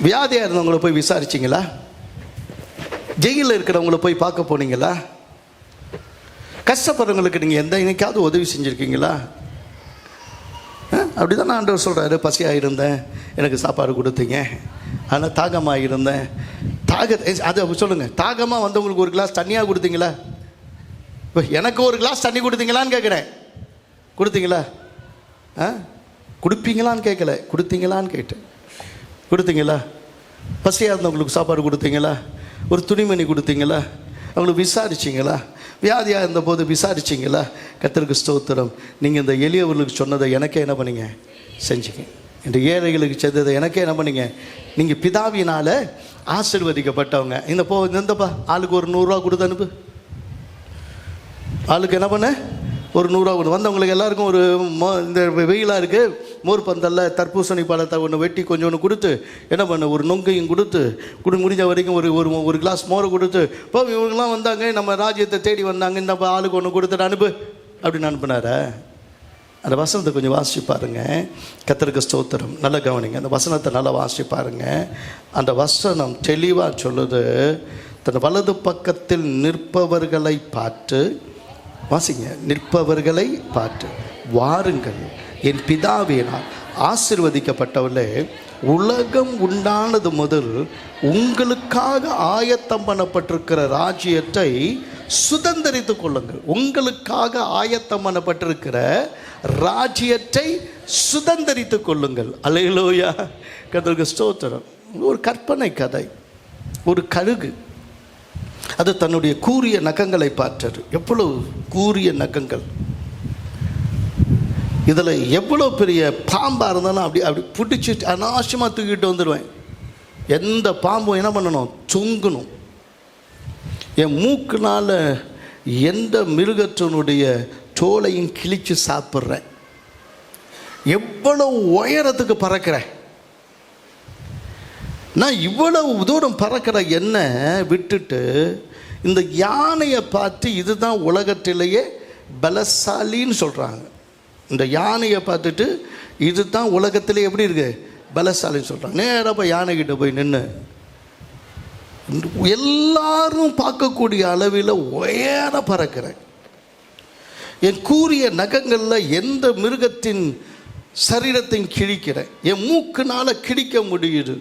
வியாதியா இருந்தவங்களை போய் விசாரிச்சிங்களா? ஜெயிலில் இருக்கிறவங்கள போய் பார்க்க போனீங்களா? கஷ்டப்படுறவங்களுக்கு நீங்கள் என்னைக்காவது உதவி செஞ்சுருக்கீங்களா? அப்படி தான் ஆண்டவர் சொல்கிறாரு, பசியாக இருந்தேன் எனக்கு சாப்பாடு கொடுத்தீங்க, ஆனால் தாகமாக இருந்தேன் அதை சொல்லுங்கள். தாகமாக வந்தவங்களுக்கு ஒரு கிளாஸ் தண்ணியாக கொடுத்தீங்களா? இப்போ எனக்கு ஒரு கிளாஸ் தண்ணி கொடுத்தீங்களான்னு கேட்குறேன். கொடுத்தீங்களா? கொடுப்பீங்களான்னு கேட்கல, கொடுத்தீங்களான்னு கேட்டேன். கொடுத்தீங்களா? பசியாக இருந்தவங்களுக்கு சாப்பாடு கொடுத்தீங்களா? ஒரு துணிமணி கொடுத்தீங்களா? அவங்களுக்கு விசாரிச்சிங்களா? வியாதியாக இருந்தபோது விசாரிச்சிங்களா? கர்த்தருக்கு ஸ்தோத்திரம். நீங்கள் இந்த எளியவர்களுக்கு சொன்னதை எனக்கே என்ன பண்ணீங்க? செஞ்சீங்க. இந்த ஏழைகளுக்கு செய்ததை எனக்கே என்ன பண்ணீங்க? நீங்கள் பிதாவினால் ஆசீர்வதிக்கப்பட்டவங்க. இந்தப்பா ஆளுக்கு ஒரு 100 ரூபா கொடுத்து அனுப்பு. ஆளுக்கு என்ன பண்ண? ஒரு 100 ரூபா கொடு. வந்தவங்களுக்கு எல்லாருக்கும் ஒரு இந்த வெயிலாக இருக்குது, மோர் பந்தலில் தர்பூசணி பழத்தை ஒன்று வெட்டி கொஞ்சம் கொடுத்து என்ன பண்ண, ஒரு நொங்கையும் கொடுத்து முடிஞ்ச வரைக்கும் ஒரு கிளாஸ் மோரை கொடுத்து, இப்போ இவங்கெல்லாம் வந்தாங்க நம்ம ராஜ்யத்தை தேடி வந்தாங்க, இந்த ஆளுக்கு ஒன்று கொடுத்துட்டு அனுப்பு அப்படின்னு அனுப்புனார. அந்த வசனத்தை கொஞ்சம் வாசிச்சு பாருங்க. கர்த்தருக்கு ஸ்தோத்திரம். நல்லா கவனிங்க, அந்த வசனத்தை நல்லா வாசிச்சு பாருங்க. அந்த வசனம் தெளிவாக சொல்லுது, தன் வலது பக்கத்தில் நிற்பவர்களை பார்த்து, வாசிங்க, நிற்பவர்களை பார்த்து, வாருங்கள் என் பிதாவினால் ஆசீர்வதிக்கப்பட்டவர்களே, உலகம் உண்டானது முதல் உங்களுக்காக ஆயத்தம் பண்ணப்பட்டிருக்கிற ராஜ்யத்தை சுதந்தரித்துக் கொள்ளுங்கள். உங்களுக்காக ஆயத்தம் பண்ணப்பட்டிருக்கிற ராஜ்யத்தை சுதந்தரித்துக் கொள்ளுங்கள். அல்லேலூயா, கர்த்தருக்கு ஸ்தோத்திரம். ஒரு கற்பனை கதை. ஒரு கழுகு அது தன்னுடைய கூரிய நகங்களை பார்த்தது. எவ்வளவு கூரிய நகங்கள்! இதில் எவ்வளோ பெரிய பாம்பாக இருந்தாலும் அப்படி பிடிச்சி அநாவசியமாக தூக்கிட்டு வந்துடுவேன். எந்த பாம்பும் என்ன பண்ணணும்? தொங்கணும். என் மூக்குனால் எந்த மிருகத்தினுடைய தோலையும் கிழிச்சு சாப்பிட்றேன். எவ்வளோ உயரத்துக்கு பறக்கிறேன். நான் இவ்வளவு தூரம் பறக்கிற என்ன விட்டுட்டு இந்த யானையை பார்த்து இதுதான் உலகத்திலேயே பலசாலின்னு சொல்கிறாங்க. இந்த யானையை பார்த்துட்டு இதுதான் உலகத்திலே எப்படி இருக்கு பலசாலின்னு சொல்கிறாங்க. நேராக போய் யானைக்கிட்ட போய் நின்று எல்லாரும் பார்க்கக்கூடிய அளவில் உயர பறக்கிறேன். என் கூரிய நகங்களில் எந்த மிருகத்தின் சரீரத்தையும் கிழிக்கிறேன். என் மூக்குனால கிழிக்க முடியுது.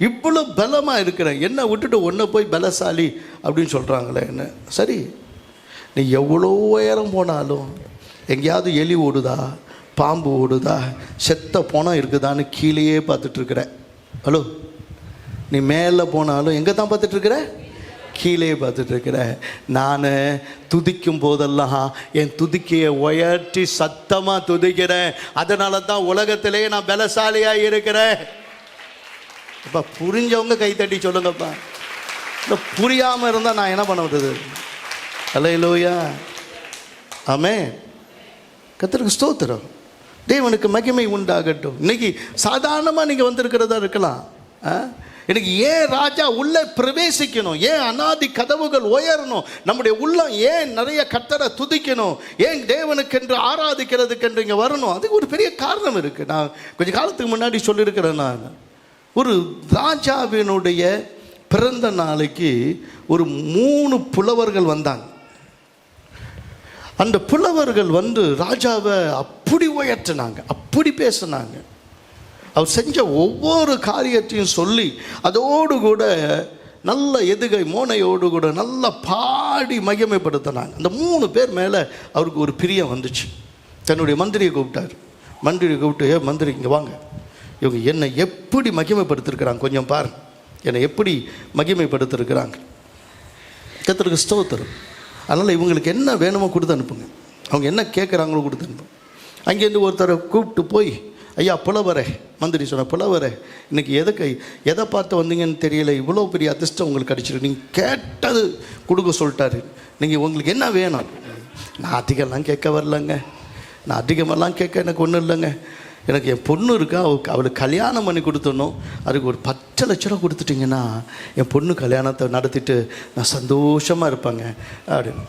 இவ்வளோ பலமாக இருக்கிறேன். என்னை விட்டுட்டு ஒன்றை போய் பலசாலி அப்படின்னு சொல்கிறாங்களே என்ன. சரி, நீ எவ்வளோ உயரம் போனாலும் எங்கேயாவது எலி ஓடுதா, பாம்பு ஓடுதா, செத்த பணம் இருக்குதான்னு கீழேயே பார்த்துட்ருக்குற. ஹலோ, நீ மேலே போனாலும் எங்கே தான் பார்த்துட்ருக்குற? கீழே பார்த்துட்ருக்குற. நான் துதிக்கும் போதெல்லாம் என் துதிக்கையை உயர்த்தி சத்தமாக துதிக்கிறேன். அதனால தான் உலகத்திலே நான் பலசாலியாக இருக்கிறேன். அப்பா, புரிஞ்சவங்க கைத்தட்டி சொல்லுங்கப்பா. இல்லை புரியாமல் இருந்தால் நான் என்ன பண்ண விடுறது? அல்லேலூயா, ஆமென். கர்த்தருக்கு ஸ்தோத்திரம். தேவனுக்கு மகிமை உண்டாகட்டும். இன்னைக்கு சாதாரணமாக நீங்கள் வந்திருக்கிறதா இருக்கலாம். எனக்கு ஏன் ராஜா உள்ளே பிரவேசிக்கணும்? ஏன் அநாதி கதவுகள் உயரணும்? நம்முடைய உள்ளம் ஏன் நிறைய கர்த்தரை துதிக்கணும்? ஏன் தேவனுக்கென்று ஆராதிக்கிறதுக்கென்று இங்கே வரணும்? அதுக்கு ஒரு பெரிய காரணம் இருக்குது. நான் கொஞ்சம் காலத்துக்கு முன்னாடி சொல்லியிருக்கிறேன். நான் ஒரு ராஜாவினுடைய பிறந்த நாளைக்கு ஒரு 3 புலவர்கள் வந்தாங்க. அந்த புலவர்கள் வந்து ராஜாவை அப்படி உயர்த்தினாங்க, அப்படி பேசினாங்க. அவர் செஞ்ச ஒவ்வொரு காரியத்தையும் சொல்லி அதோடு கூட நல்ல எதுகை மோனையோடு கூட நல்லா பாடி மகிமைப்படுத்தினாங்க. அந்த 3 பேர் மேலே அவருக்கு ஒரு பிரியம் வந்துச்சு. தன்னுடைய மந்திரியை கூப்பிட்டார். மந்திரியை கூப்பிட்டு, மந்திரி இங்கே வாங்க, இவங்க என்னை எப்படி மகிமைப்படுத்திருக்கிறாங்க கொஞ்சம் பாருங்க, என்னை எப்படி மகிமைப்படுத்திருக்கிறாங்க. கர்த்தருக்கு ஸ்தோத்திரம். அதனால் இவங்களுக்கு என்ன வேணுமோ கொடுத்து அனுப்புங்க, அவங்க என்ன கேட்குறாங்களோ கொடுத்து அனுப்புங்க. அங்கேருந்து ஒருத்தரை கூப்பிட்டு போய், ஐயா புலவரே, மந்திரி சொன்ன புலவரே, இன்றைக்கி எதை பார்த்து வந்தீங்கன்னு தெரியல, இவ்வளோ பெரிய அதிர்ஷ்டம் உங்களுக்கு கிடச்சிருக்கு, நீங்கள் கேட்டது கொடுக்க சொல்லிட்டாரு, நீங்கள் உங்களுக்கு என்ன வேணும்? நான் அதிகம்லாம் கேட்க வரலங்க, நான் அதிகமெல்லாம் கேட்க எனக்கு ஒன்றும் இல்லைங்க. எனக்கு என் பொண்ணு இருக்கா, அவளுக்கு கல்யாணம் பண்ணி கொடுத்துடணும். அதுக்கு ஒரு 10 லட்ச ரூபா கொடுத்துட்டிங்கன்னா என் பொண்ணு கல்யாணத்தை நடத்திட்டு நான் சந்தோஷமாக இருப்பாங்க அப்படின்னு.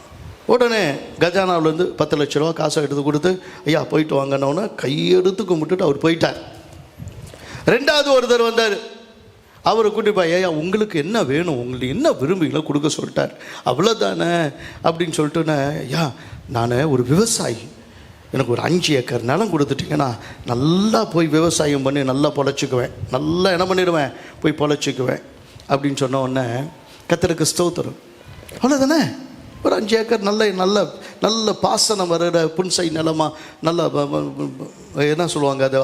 உடனே கஜானாவிலேருந்து 10 லட்ச ரூபா காசை எடுத்து கொடுத்து, ஐயா போயிட்டு வாங்கினோன்னா கையெடுத்து கும்பிட்டுட்டு அவர் போயிட்டார். 2வது ஒருத்தர் வந்தார். அவரை கூட்டிப்பா, ஐயா உங்களுக்கு என்ன வேணும், உங்களுக்கு என்ன விரும்புங்களோ கொடுக்க சொல்லிட்டார், அவ்வளோதானே அப்படின்னு சொல்லிட்டுனே, ஐயா நான் ஒரு விவசாயி, எனக்கு ஒரு 5 ஏக்கர் நிலம் கொடுத்துட்டிங்கன்னா நல்லா போய் விவசாயம் பண்ணி நல்லா பொழைச்சிக்குவேன், நல்லா என்ன பண்ணிடுவேன், போய் பொழைச்சிக்குவேன் அப்படின்னு சொன்ன உடனே கர்த்தருக்கு ஸ்தோத்திரம். அவ்வளோதானே, ஒரு 5 ஏக்கர் நல்ல நல்ல நல்ல பாசனம் வர்ற புன்சை நிலமாக நல்லா என்ன சொல்லுவாங்க, அது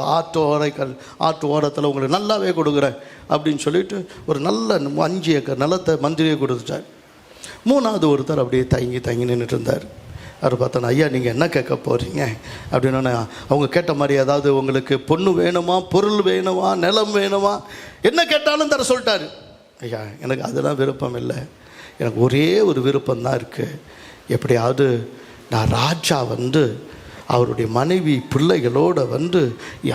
ஆற்று ஓரத்தில் உங்களுக்கு நல்லாவே கொடுக்குறேன் அப்படின்னு சொல்லிட்டு ஒரு நல்ல 5 ஏக்கர் நிலத்தை மந்திரியை கொடுத்துட்டார். 3வது ஒருத்தர் அப்படியே தங்கி நின்றுட்டு இருந்தார். அவர் பார்த்தோன்னா, ஐயா நீங்கள் என்ன கேட்க போகிறீங்க அப்படின்னா, அவங்க கேட்ட மாதிரி ஏதாவது உங்களுக்கு பொண்ணு வேணுமா, பொருள் வேணுமா, நிலம் வேணுமா, என்ன கேட்டாலும் தர சொல்லிட்டாரு. ஐயா எனக்கு அதெல்லாம் விருப்பம் இல்லை, எனக்கு ஒரே ஒரு விருப்பம்தான் இருக்குது, எப்படியாவது நான் ராஜா வந்து அவருடைய மனைவி பிள்ளைகளோடு வந்து,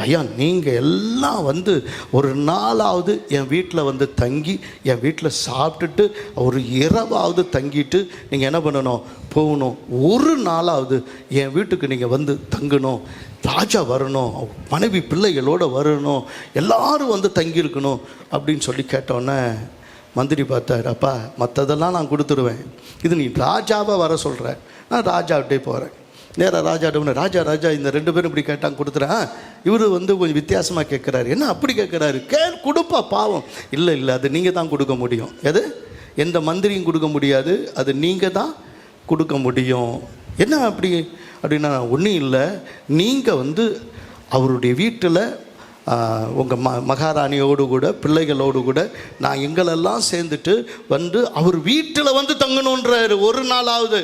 ஐயா நீங்கள் எல்லாம் வந்து ஒரு நாளாவது என் வீட்டில் வந்து தங்கி என் வீட்டில் சாப்பிட்டுட்டு ஒரு இரவாவது தங்கிட்டு நீங்கள் என்ன பண்ணணும், போகணும், ஒரு நாளாவது என் வீட்டுக்கு நீங்கள் வந்து தங்கணும், ராஜா வரணும், மனைவி பிள்ளைகளோடு வரணும், எல்லாரும் வந்து தங்கியிருக்கணும் அப்படின்னு சொல்லி கேட்டோன்னே மந்திரி பார்த்தார். அப்பா மற்றதெல்லாம் நான் கொடுத்துருவேன், இது நீ ராஜாவை வர சொல்கிற, நான் ராஜாவிட்டே போகிறேன். நேராக ராஜாட்ட, ராஜா இந்த 2 பேரும் இப்படி கேட்டாங்க கொடுத்துறேன். இவர் வந்து கொஞ்சம் வித்தியாசமாக கேட்குறாரு. என்ன அப்படி கேட்குறாரு? கொடுப்பா பாவம். இல்லை அது நீங்கள் தான் கொடுக்க முடியும், எது எந்த மந்திரியும் கொடுக்க முடியாது, அது நீங்கள் தான் கொடுக்க முடியும். என்ன அப்படி அப்படின்னா, ஒன்றும் இல்லை, நீங்கள் வந்து அவருடைய வீட்டில் உங்கள் மகாராணியோடு கூட பிள்ளைகளோடு கூட நான் எங்களெல்லாம் சேர்ந்துட்டு வந்து அவர் வீட்டில் வந்து தங்கணுன்றாரு ஒரு நாளாவது.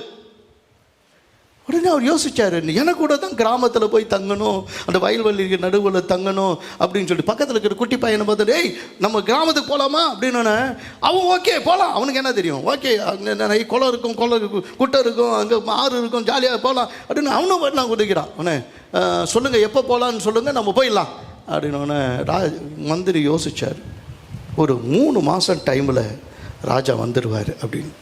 உடனே அவர் யோசிச்சார், எனக்கு கூட தான் கிராமத்தில் போய் தங்கணும், அந்த வயல்வெளிக்கு நடுவில் தங்கணும் அப்படின்னு சொல்லிட்டு பக்கத்தில் இருக்கிற குட்டி பையனை பார்த்து, ஏய் நம்ம கிராமத்துக்கு போகலாமா அப்படின்னு. அவன் ஓகே போகலாம், அவனுக்கு என்ன தெரியும், ஓகே அங்கே குளம் இருக்கும், குட்டை இருக்கும், அங்கே ஆறு இருக்கும், ஜாலியாக போகலாம் அப்படின்னு அவனும் வரலாம் குதிக்கிறான். அவனே சொல்லுங்கள் எப்போ போகலான்னு சொல்லுங்கள், நம்ம போயிடலாம் அப்படின்னு மந்திரி யோசித்தார். ஒரு 3 மாதம் டைமில் ராஜா வந்துடுவார் அப்படின்னு.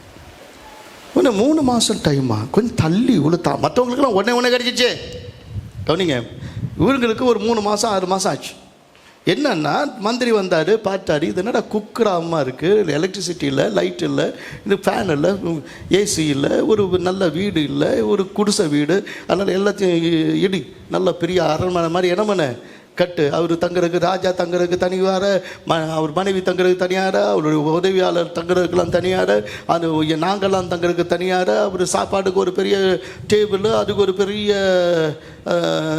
இன்னும் 3 மாதம் டைமா, கொஞ்சம் தள்ளி உளுத்தா. மற்றவங்களுக்குலாம் உடனே கிடச்சிச்சு. கவனிங்க, இவங்களுக்கு ஒரு 3 மாதம் 6 மாதம் ஆச்சு. என்னன்னா மந்திரி வந்தார், பார்த்தாரு, இது என்னடா குக்கிராமமாக இருக்குது, எலக்ட்ரிசிட்டி இல்லை, லைட் இல்லை, இது ஃபேன் இல்லை, ஏசி இல்லை, ஒரு நல்ல வீடு இல்லை, ஒரு குடிசை வீடு, அதனால் எல்லாத்தையும் இடி, நல்ல பெரிய அரண்மனை மாதிரி இடமனை கட்டு. அவர் தங்குறதுக்கு, ராஜா தங்குறதுக்கு தனியார, அவர் மனைவி தங்குறதுக்கு தனியார, அவருடைய உதவியாளர் தங்குறதுக்கெல்லாம் தனியார, அது நாங்கள்லாம் தங்குறதுக்கு தனியார, அவர் சாப்பாடுக்கு ஒரு பெரிய டேபிள், அதுக்கு ஒரு பெரிய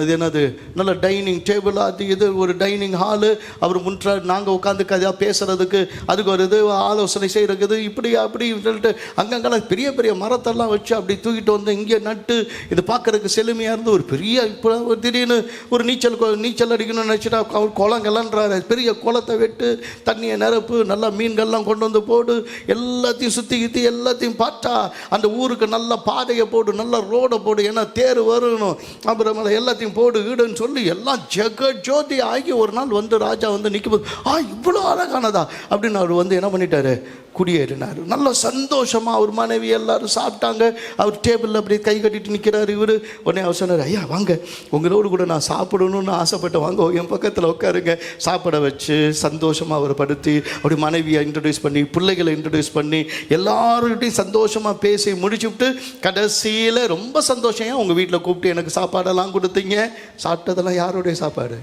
இது என்னது நல்ல டைனிங் டேபிள், அது இது ஒரு டைனிங் ஹாலு, அவர் முன்ன நாங்கள் உட்காந்து கதையாக பேசுகிறதுக்கு அதுக்கு ஒரு இது ஆலோசனை செய்கிறது, இப்படி அப்படி சொல்லிட்டு அங்கங்கெல்லாம் பெரிய பெரிய மரத்தெல்லாம் வச்சு அப்படி தூக்கிட்டு வந்து இங்கே நட்டு இது பார்க்குறதுக்கு செழுமையாக இருந்து ஒரு பெரிய, இப்போ திடீர்னு ஒரு நீச்சல் அடிக்கணும்னு நினச்சிட்டா குளங்கள்ன்றாரு, பெரிய குளத்தை வெட்டு, தண்ணியை நிரப்பு, நல்லா மீன்கள்லாம் கொண்டு வந்து போடு, எல்லாத்தையும் சுற்றி கித்தி எல்லாத்தையும் பார்த்தா அந்த ஊருக்கு நல்ல பாதையை போடு, நல்ல ரோடை போடு, ஏன்னா தேர் வரணும், அப்புறம் எல்லாத்தையும் போடு வீடுன்னு சொல்லி எல்லாம் ஜெக ஜோதி ஆகி ஒரு நாள் வந்து ராஜா வந்து நிற்கும்போது, இவ்வளோ அழகானதா அப்படின்னு அவர் வந்து என்ன பண்ணிட்டாரு, குடியேறினார். நல்ல சந்தோஷமாக அவர் மனைவி எல்லாரும் சாப்பிட்டாங்க. அவர் டேபிளில் அப்படி கை கட்டிட்டு நிற்கிறார். இவர் உடனே அவர் சொன்னார், ஐயா வாங்க, உங்களோடு கூட நான் சாப்பிடணும்னு ஆசைப்பட்டு வாங்க, என் பக்கத்தில் உட்காருங்க. சாப்பிட வச்சு சந்தோஷமாக அவரை படுத்தி அப்படி மனைவியை இன்ட்ரடியூஸ் பண்ணி, பிள்ளைகளை இன்ட்ரடியூஸ் பண்ணி, எல்லாருக்கிட்டையும் சந்தோஷமாக பேசி முடிச்சுவிட்டு கடைசியில் ரொம்ப சந்தோஷம், ஏன் உங்கள் வீட்டில் கூப்பிட்டு எனக்கு சாப்பாடெல்லாம் கொடுத்தீங்க, சாப்பிட்டதெல்லாம் யாருடைய சாப்பாடு,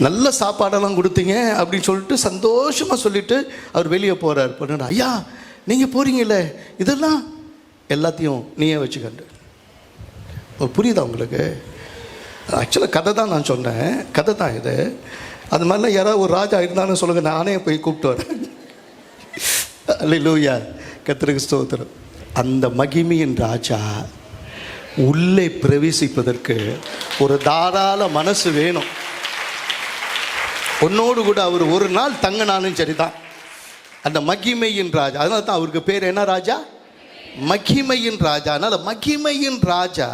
நல்ல சாப்பாடெல்லாம் கொடுத்தீங்க அப்படின்னு சொல்லிட்டு சந்தோஷமாக சொல்லிவிட்டு அவர் வெளியே போகிறார். பண்ண, ஐயா நீங்கள் போகிறீங்களே, இதெல்லாம் எல்லாத்தையும் நீயே வச்சுக்கண்டு. புரியுதா உங்களுக்கு? ஆக்சுவலாக கதை தான் நான் சொன்னேன், கதை தான் இது. அது மாதிரிலாம் யாராவது ஒரு ராஜா இருந்தாலும் சொல்லுங்கள், நானே போய் கூப்பிட்டு வரேன். அல்லேலூயா, கர்த்தருக்கு ஸ்தோத்திரம். அந்த மகிமையின் ராஜா உள்ளே பிரவேசிப்பதற்கு ஒரு தாராள மனசு வேணும். உன்னோடு கூட அவர் ஒரு நாள் தங்கினாலும் சரிதான். அந்த மகிமையின் ராஜா, அதனால தான் அவருக்கு பேர் என்ன ராஜா, மகிமையின் ராஜா. அதனால் மகிமையின் ராஜா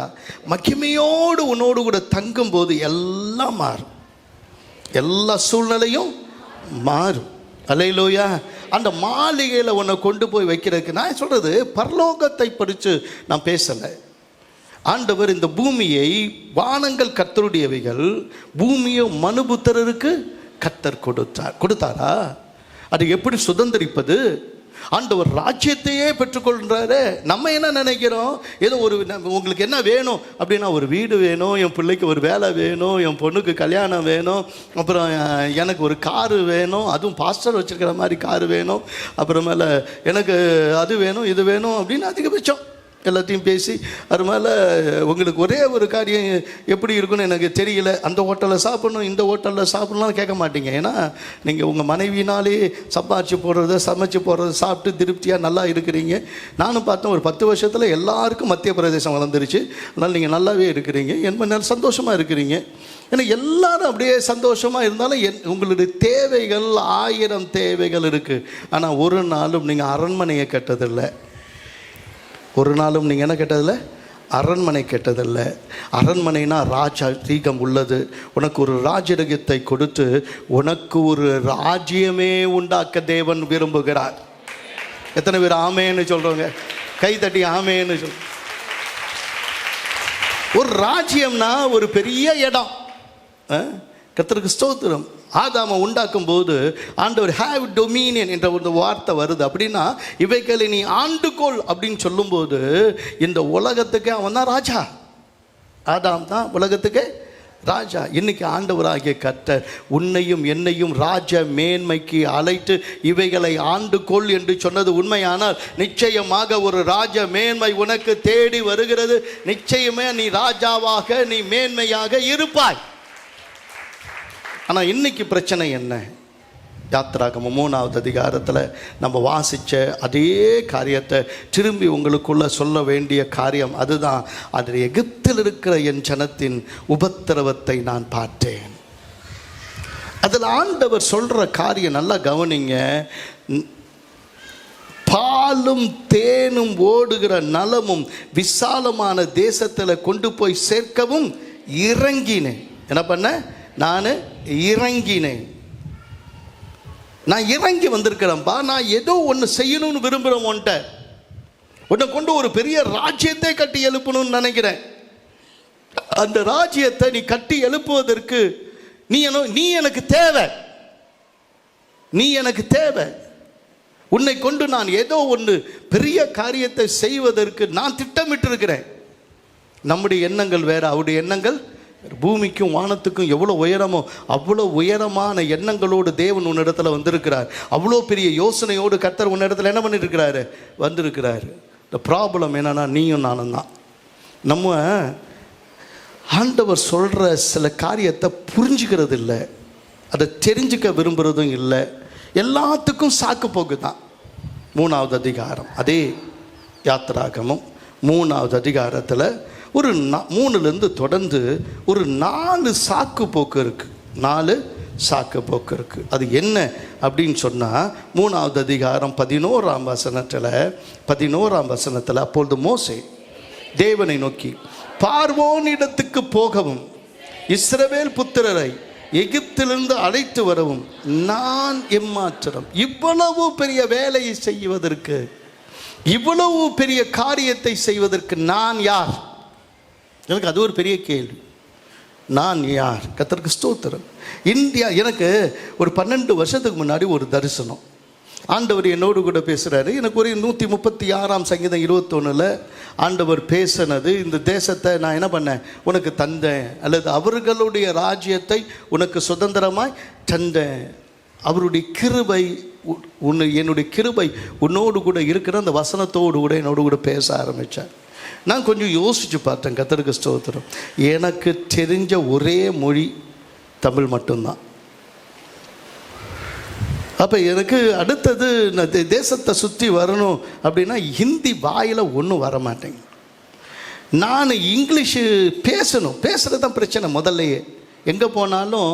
மகிமையோடு உன்னோடு கூட தங்கும்போது எல்லாம் மாறும், எல்லா சூழ்நிலையும் மாறும். அல்லேலூயா. அந்த மாளிகையில் உன்னை கொண்டு போய் வைக்கிறதுக்கு நான் சொல்கிறது பரலோகத்தை படித்து நான் பேசலை. ஆண்டவர் இந்த பூமியை, வானங்கள் கர்த்தருடையவைகள், பூமியை மனுபுத்திரருக்கு கர்த்தர் கொடுத்தாரா? அது எப்படி சுதந்திரிப்பது? ஆண்டவர் ராஜ்யத்தையே பெற்றுக்கொள்கிறாரு. நம்ம என்ன நினைக்கிறோம், ஏதோ ஒரு உங்களுக்கு என்ன வேணும் அப்படின்னா, ஒரு வீடு வேணும், என் பிள்ளைக்கு ஒரு வேலை வேணும், என் பொண்ணுக்கு கல்யாணம் வேணும், அப்புறம் எனக்கு ஒரு காரு வேணும், அதுவும் பாஸ்டர் வச்சுருக்கிற மாதிரி காரு வேணும், அப்புறமேல எனக்கு அது வேணும் இது வேணும் அப்படின்னு அதிகபட்சம் எல்லாத்தையும் பேசி, அது மேலே உங்களுக்கு ஒரே ஒரு காரியம் எப்படி இருக்குன்னு எனக்கு தெரியல, அந்த ஹோட்டலில் சாப்பிட்ணும் இந்த ஹோட்டலில் சாப்பிட்ணும்லாம் கேட்க மாட்டீங்க. ஏன்னா நீங்கள் உங்கள் மனைவினாலே சம்பாரிச்சு போடுறத சமைச்சு போடுறத சாப்பிட்டு திருப்தியாக நல்லா இருக்கிறீங்க. நானும் பார்த்தேன், ஒரு 10 வருஷத்தில் எல்லாருக்கும் மத்திய பிரதேசம் வளர்ந்துருச்சு. அதனால் நீங்கள் நல்லாவே இருக்கிறீங்க, என்ன சந்தோஷமாக இருக்கிறீங்க. ஏன்னா எல்லாரும் அப்படியே சந்தோஷமாக இருந்தாலும் உங்களுடைய தேவைகள் 1000 தேவைகள் இருக்குது. ஆனால் ஒரு நாளும் நீங்கள் அரண்மனையை கட்டதில்லை, ஒரு நாளும் நீங்கள் என்ன கேட்டதில்லை, அரண்மனை கேட்டதில்லை. அரண்மனைனா ராஜரீகம் உள்ளது. உனக்கு ஒரு ராஜரீகத்தை கொடுத்து உனக்கு ஒரு ராஜ்யமே உண்டாக்க தேவன் விரும்புகிறார். எத்தனை பேர் ஆமேன்னு சொல்கிறவங்க? கை தட்டி ஆமேன்னு சொல். ஒரு ராஜ்யம்னா ஒரு பெரிய இடம். கர்த்தருக்கு ஸ்தோத்திரம். ஆதாமை உண்டாக்கும் போது ஆண்டவர் ஹேவ் டொமினியன் என்ற ஒரு வார்த்தை வருது. அப்படின்னா இவைகளை நீ ஆண்டுகொள் அப்படின்னு சொல்லும்போது இந்த உலகத்துக்கு அவன் தான் ராஜா. ஆதாம் தான் உலகத்துக்கு ராஜா. இன்னைக்கு ஆண்டவராகிய கர்த்தர் உன்னையும் என்னையும் ராஜ மேன்மைக்கு அழைத்து இவைகளை ஆண்டுகொள் என்று சொன்னது உண்மையானால் நிச்சயமாக ஒரு ராஜ மேன்மை உனக்கு தேடி வருகிறது. நிச்சயமே நீ ராஜாவாக, நீ மேன்மையாக இருப்பாய். ஆனால் இன்னைக்கு பிரச்சனை என்ன? யாத்திராகமம் 3வது அதிகாரத்தில் நம்ம வாசித்த அதே காரியத்தை திரும்பி உங்களுக்குள்ள சொல்ல வேண்டிய காரியம் அதுதான். அது எகிப்தில் இருக்கிற என் ஜனத்தின் உபத்திரவத்தை நான் பார்த்தேன். அதில் ஆண்டவர் சொல்கிற காரியம் நல்லா கவனிங்க. பாலும் தேனும் ஓடுகிற நலமும் விசாலமான தேசத்தில் கொண்டு போய் சேர்க்கவும் இறங்கினேன். என்ன பண்ண? நான் இறங்கினேன். நான் இறங்கி வந்திருக்கிறேன்பா, நான் ஏதோ ஒன்று செய்யணும்னு விரும்புகிறேன், உன்னை கொண்டு ஒரு பெரிய ராஜ்யத்தை கட்டி எழுப்பணும்னு நினைக்கிறேன். அந்த ராஜ்யத்தை நீ கட்டி எழுப்புவதற்கு நீ எனக்கு தேவை, நீ எனக்கு தேவை. உன்னை கொண்டு நான் ஏதோ ஒன்று பெரிய காரியத்தை செய்வதற்கு நான் திட்டமிட்டு இருக்கிறேன். நம்முடைய எண்ணங்கள் வேற, அவருடைய எண்ணங்கள் பூமிக்கும் வானத்துக்கும் எவ்வளோ உயரமோ அவ்வளோ உயரமான எண்ணங்களோடு தேவன் உன்னிடத்தில் வந்திருக்கிறார். அவ்வளோ பெரிய யோசனையோடு கர்த்தர் உன்னிடத்தில் என்ன பண்ணிட்டு இருக்கிறாரு, வந்திருக்கிறாரு. இந்த ப்ராப்ளம் என்னன்னா, நீயும் நானும் தான். நம்ம ஆண்டவர் சொல்கிற சில காரியத்தை புரிஞ்சுக்கிறது இல்லை, அதை தெரிஞ்சுக்க விரும்புகிறதும் இல்லை. எல்லாத்துக்கும் சாக்கு போக்கு தான். 3வது அதிகாரம், அதே யாத்திராகமம் 3வது அதிகாரத்தில் ஒரு 3லேருந்து தொடர்ந்து ஒரு 4 சாக்கு போக்கு இருக்குது. 4 சாக்கு போக்கு இருக்குது. அது என்ன அப்படின்னு சொன்னால், 3வது அதிகாரம் 11ஆம் வசனத்தில் அப்பொழுது மோசே தேவனை நோக்கி, பார்வோனிடத்துக்கு போகவும் இஸ்ரவேல் புத்திரரை எகிப்திலிருந்து அழைத்து வரவும் நான் எம்மாத்திரம்? இவ்வளவு பெரிய வேலையை செய்வதற்கு, இவ்வளவு பெரிய காரியத்தை செய்வதற்கு நான் யார்? எனக்கு அது ஒரு பெரிய கேள்வி. நான் யார்? கர்த்தருக்கு ஸ்தோத்திரம். இந்தியா, எனக்கு ஒரு 12 வருஷத்துக்கு முன்னாடி ஒரு தரிசனம். ஆண்டவர் என்னோடு கூட பேசுகிறாரு. எனக்கு ஒரு 136ஆம் சங்கீதம் 21 ஆண்டவர் பேசினது, இந்த தேசத்தை நான் என்ன பண்ணேன், உனக்கு தந்தேன், அல்லது அவர்களுடைய ராஜ்யத்தை உனக்கு சுதந்திரமாய் தந்தேன். அவருடைய கிருபை, என்னுடைய கிருபை உன்னோடு கூட இருக்கிற அந்த வசனத்தோடு கூட என்னோடு கூட பேச ஆரம்பித்தார். நான் கொஞ்சம் யோசித்து பார்த்தேன். கர்த்தருக்கு ஸ்தோத்திரம். எனக்கு தெரிஞ்ச ஒரே மொழி தமிழ் மட்டும்தான். அப்போ எனக்கு அடுத்தது நான் தேசத்தை சுற்றி வரணும் அப்படின்னா ஹிந்தி வாயில் ஒன்றும் வர மாட்டேங்க. நான் இங்கிலீஷு பேசுகிறது தான் பிரச்சனை. முதல்லையே எங்கே போனாலும்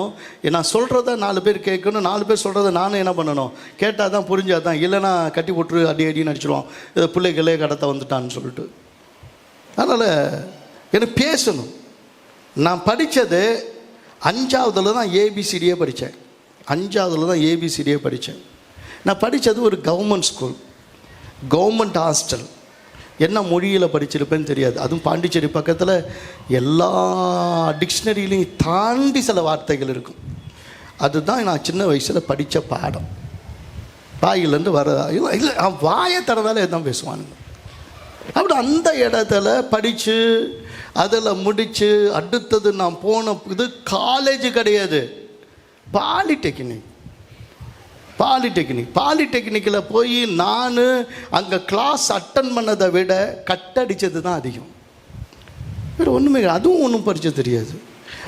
நான் சொல்கிறத 4 பேர் கேட்கணும், 4 பேர் சொல்கிறத நானும் என்ன பண்ணணும், கேட்டால் தான் புரிஞ்சால் தான், இல்லைனா கட்டி போட்டு அடின்னு அடிச்சிடுவோம், இதை பிள்ளைகளே கடத்த வந்துட்டான்னு சொல்லிட்டு. அதனால் எனக்கு பேசணும். நான் படித்தது 5ஆவதுல தான் ஏபிசிடியே படித்தேன். 5ஆவதுல தான் ஏபிசிடியே படித்தேன். நான் படித்தது ஒரு கவர்மெண்ட் ஸ்கூல், கவர்மெண்ட் ஹாஸ்டல். என்ன மொழியில் படிச்சிருப்பேன்னு தெரியாது. அதுவும் பாண்டிச்சேரி பக்கத்தில் எல்லா டிக்ஷனரியிலையும் தாண்டி சில வார்த்தைகள் இருக்கும். அதுதான் நான் சின்ன வயசில் படித்த பாடம். வாயிலேருந்து வர இல்லை, வாயை தரதால எதான் பேசுவானுங்க. அப்படி அந்த இடத்துல படித்து அதில் முடித்து அடுத்தது நான் போன இது காலேஜ் கிடையாது, பாலிடெக்னிக்கில் போய் நான் அங்கே கிளாஸ் அட்டன் பண்ணதை விட கட்டடித்தது தான் அதிகம். வேறு ஒன்றுமே, அதுவும் ஒன்றும் படிக்க தெரியாது.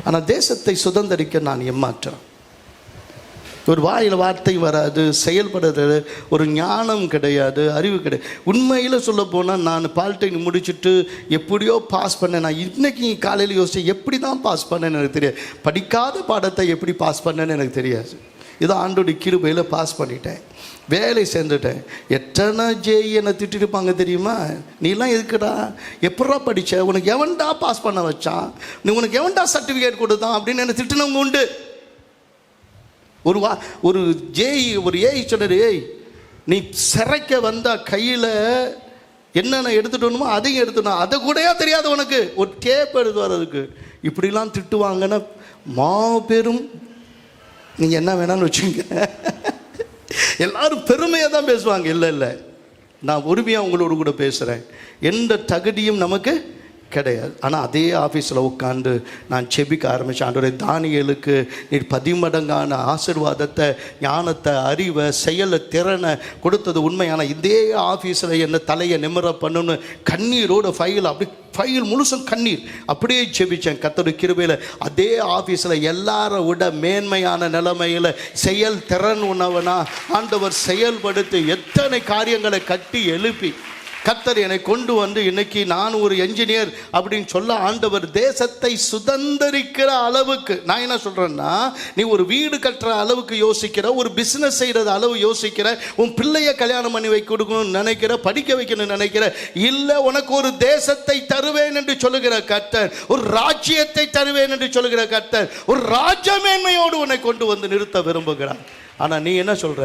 ஆனால் தேசத்தை சுதந்திரிக்க நான் ஏமாற்றேன். ஒரு வாயில் வார்த்தை வராது, செயல்படுறது ஒரு ஞானம் கிடையாது, அறிவு கிடையாது. உண்மையில் சொல்ல போனால் நான் பாலிடெக்னிக் முடிச்சுட்டு எப்படியோ பாஸ் பண்ணேன். நான் இன்றைக்கி காலையில் யோசித்தேன், எப்படி தான் பாஸ் பண்ணேன்னு எனக்கு தெரியாது. படிக்காத பாடத்தை எப்படி பாஸ் பண்ணேன்னு எனக்கு தெரியாது. இதை ஆண்டோடைய கிருபையில் பாஸ் பண்ணிட்டேன், வேலை சேர்ந்துட்டேன். எத்தனை ஜேஇ என்னை திட்டிருப்பாங்க தெரியுமா, நீலாம் எதுக்குடா, எப்படா படித்த, உனக்கு எவன்டா பாஸ் பண்ண வச்சான், நீ உனக்கு எவன்டா சர்டிஃபிகேட் கொடுத்தான் அப்படின்னு என்னை திட்டினவங்க உண்டு. ஒரு ஜேஇ ஒரு ஏஐ சொன்னார், ஏய் நீ சிறைக்க வந்தால் கையில் என்னென்ன எடுத்துகிட்டு வரணுமோ அதையும் எடுத்துடணும், அதை கூடயா தெரியாது உனக்கு, ஒரு டேப் எடுத்து வர்றதுக்கு. இப்படிலாம் திட்டுவாங்கன்னா மாபெரும், நீங்கள் என்ன வேணாலும் வச்சுங்க, எல்லாரும் பெருமையாக தான் பேசுவாங்க. இல்லை, நான் உரிமையாக உங்களோடு கூட பேசுகிறேன். எந்த தகுதியும் நமக்கு கிடையாது. ஆனால் அதே ஆஃபீஸில் உட்காந்து நான் செபிக்க ஆரம்பித்தேன். ஆண்டவரே, தானியேலுக்கு நீர் 10 மடங்கான ஆசீர்வாதத்தை, ஞானத்தை, அறிவை, செயலை, திறனை கொடுத்தது உண்மையான இதே ஆஃபீஸில் என்ன தலையை நிமிர பண்ணணும்னு கண்ணீரோட ஃபைல் முழுசும் கண்ணீர் அப்படியே செபித்தேன். கர்த்தருடைய கிருபையில் அதே ஆஃபீஸில் எல்லாரை விட மேன்மையான நிலைமையில் செயல் திறன் உணவனா ஆண்டவர் செயல்படுத்தி எத்தனை காரியங்களை கட்டி எழுப்பி கர்த்தர் என்னை கொண்டு வந்து இன்னைக்கு நான் ஒரு என்ஜினியர் அப்படின்னு சொல்ல ஆண்டவர் தேசத்தை சுதந்திரிக்கிற அளவுக்கு. நான் என்ன சொல்கிறேன்னா, நீ ஒரு வீடு கட்டுற அளவுக்கு யோசிக்கிற, ஒரு பிஸ்னஸ் செய்கிறது அளவு யோசிக்கிற, உன் பிள்ளைய கல்யாணம் பண்ணி வைக்க கொடுக்கணும்னு நினைக்கிற, படிக்க வைக்கணும்னு நினைக்கிற, இல்லை உனக்கு ஒரு தேசத்தை தருவேன் என்று சொல்லுகிற கர்த்தர், ஒரு ராஜ்யத்தை தருவேன் என்று சொல்லுகிற கர்த்தர் ஒரு ராஜ மேன்மையோடு உன்னை கொண்டு வந்து நிறுத்த விரும்புகிறார். ஆனால் நீ என்ன சொல்கிற?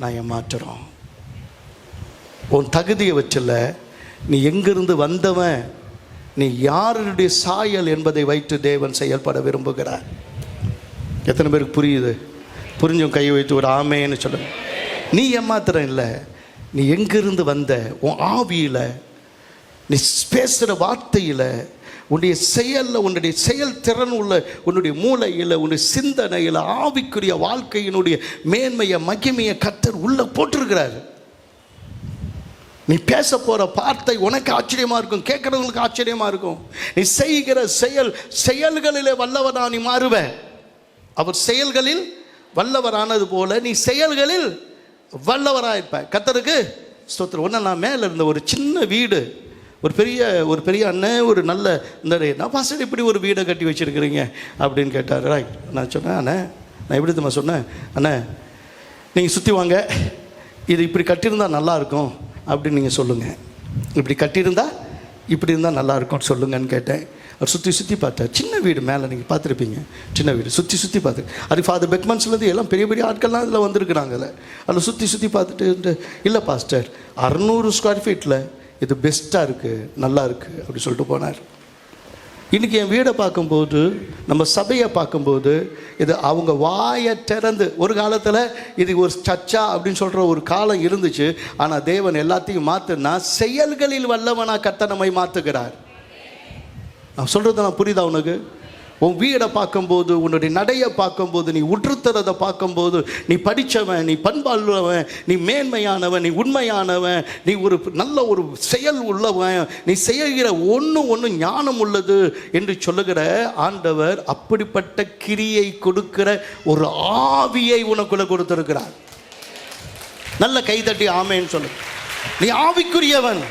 நான் ஏமாற்றுறோம். உன் தகுதியை வச்சில்ல, நீ எங்கிருந்து வந்தவன், நீ யாருடைய சாயல் என்பதை வைத்து தேவன் செயல்பட விரும்புகிறார். எத்தனை பேருக்கு புரியுது? புரிஞ்சும் கையை வைத்து ஒரு ஆமேன்னு சொல்லுங்க. நீ ஏமாத்திரம் இல்லை, நீ எங்கிருந்து வந்த, உன் ஆவியில், நீ பேசுகிற வார்த்தையில், உன்னுடைய செயலில், உன்னுடைய செயல் திறன் உள்ள உன்னுடைய மூளையில், உன்னுடைய சிந்தனையில் ஆவிக்குரிய வாழ்க்கையினுடைய மேன்மையை மகிமையை கர்த்தர் உள்ளே போட்டிருக்கிறார். நீ பேச போகிற வார்த்தை உனக்கு ஆச்சரியமாக இருக்கும், கேட்குறவங்களுக்கு ஆச்சரியமாக இருக்கும். நீ செய்கிற செயல்களிலே வல்லவனா நீ மாறுவ. அவர் செயல்களில் வல்லவரானது போல நீ செயல்களில் வல்லவராக இருப்ப. கர்த்தருக்கு ஸ்தோத்திரம். ஒன்று, நான் மேலே இருந்த ஒரு சின்ன வீடு, ஒரு பெரிய அண்ணன், ஒரு நல்ல இந்த நான் பாஸ்டர் இப்படி ஒரு வீடை கட்டி வச்சுருக்கிறீங்க அப்படின்னு கேட்டார். ரைட். நான் சொன்னேன், அண்ணே நான் எப்படி தான் சொன்னேன், அண்ணே நீங்கள் சுற்றி வாங்க, இது இப்படி கட்டியிருந்தா நல்லாயிருக்கும் அப்படின்னு நீங்கள் சொல்லுங்கள், இப்படி கட்டியிருந்தா இப்படி இருந்தால் நல்லாயிருக்கும்னு சொல்லுங்கன்னு கேட்டேன். அவர் சுற்றி பார்த்தார். சின்ன வீடு, மேலே நீங்கள் பார்த்துருப்பீங்க, சின்ன வீடு சுற்றி பார்த்து. அது ஃபாதர் பெக்மன்ஸ்லேருந்து எல்லாம் பெரிய ஆட்கள்லாம் இதில் வந்திருக்கிறாங்கல்ல. அதில் சுற்றி பார்த்துட்டு, இல்லை பாஸ்டர் 600 ஸ்கொயர் ஃபீட்டில் இது பெஸ்ட்டாக இருக்குது, நல்லா இருக்குது அப்படி சொல்லிட்டு போனார். இன்றைக்கி என் வீடை பார்க்கும்போது, நம்ம சபையை பார்க்கும்போது, இது அவங்க வாயை திறந்து, ஒரு காலத்தில் இது ஒரு சர்ச்சா அப்படின்னு சொல்கிற ஒரு காலம் இருந்துச்சு. ஆனால் தேவன் எல்லாத்தையும் மாற்றுனா செயல்களில் வல்லவனா கர்த்தர் நம்மை மாற்றுகிறார். நான் சொல்கிறது நான் புரியுதா உனக்கு? உன் வீடை பார்க்கும்போது, உன்னுடைய நடையை பார்க்கும்போது, நீ உற்றுத்தரதை பார்க்கும்போது, நீ படித்தவன், நீ பண்பாளவன், நீ மேன்மையானவன், நீ உண்மையானவன், நீ ஒரு நல்ல ஒரு செயல் உள்ளவன், நீ செய்கிற ஒன்று ஞானம் உள்ளது என்று சொல்லுகிற ஆண்டவர் அப்படிப்பட்ட கிரியை கொடுக்கிற ஒரு ஆவியை உனக்குள்ள கொடுத்திருக்கிறார். நல்ல கைதட்டி ஆமேன்னு சொல்லு. நீ ஆவிக்குரியவன்.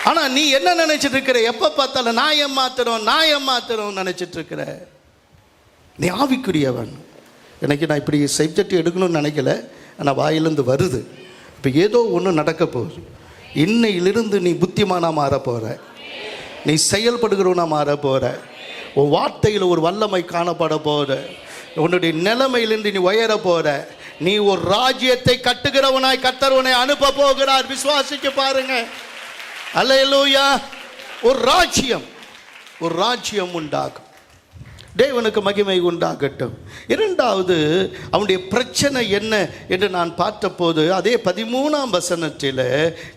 ஆனால் நீ என்ன நினைச்சிட்டு இருக்கிற? எப்போ பார்த்தாலும் நான் ஏமாத்துறோம் நினைச்சிட்டு இருக்கிற. நீ ஆவிக்குரியவன். எனக்கு நான் இப்படி சப்ஜெக்ட் எடுக்கணும்னு நினைக்கல, ஆனால் வாயிலிருந்து வருது. இப்போ ஏதோ ஒன்று நடக்க போகுது. இன்னையிலிருந்து நீ புத்திமானாக மாற போகிற, நீ செயல்படுகிறவனா மாற போகிற, உன் வார்த்தையில் ஒரு வல்லமை காணப்பட போகிற, உன்னுடைய நிலைமையிலிருந்து நீ உயர போகிற, நீ ஒரு ராஜ்யத்தை கட்டுகிறவனாய் கர்த்தர் உன்னை அனுப்ப போகிறார். விசுவாசிக்க பாருங்க. அல்லேலூயா. ஒரு ராஜ்யம் உண்டாகும். தேவனுக்கு மகிமை உண்டாகட்டும். இரண்டாவது, அவனுடைய பிரச்சனை என்ன என்று நான் பார்த்தபோது, அதே 13ஆம் வசனத்தில்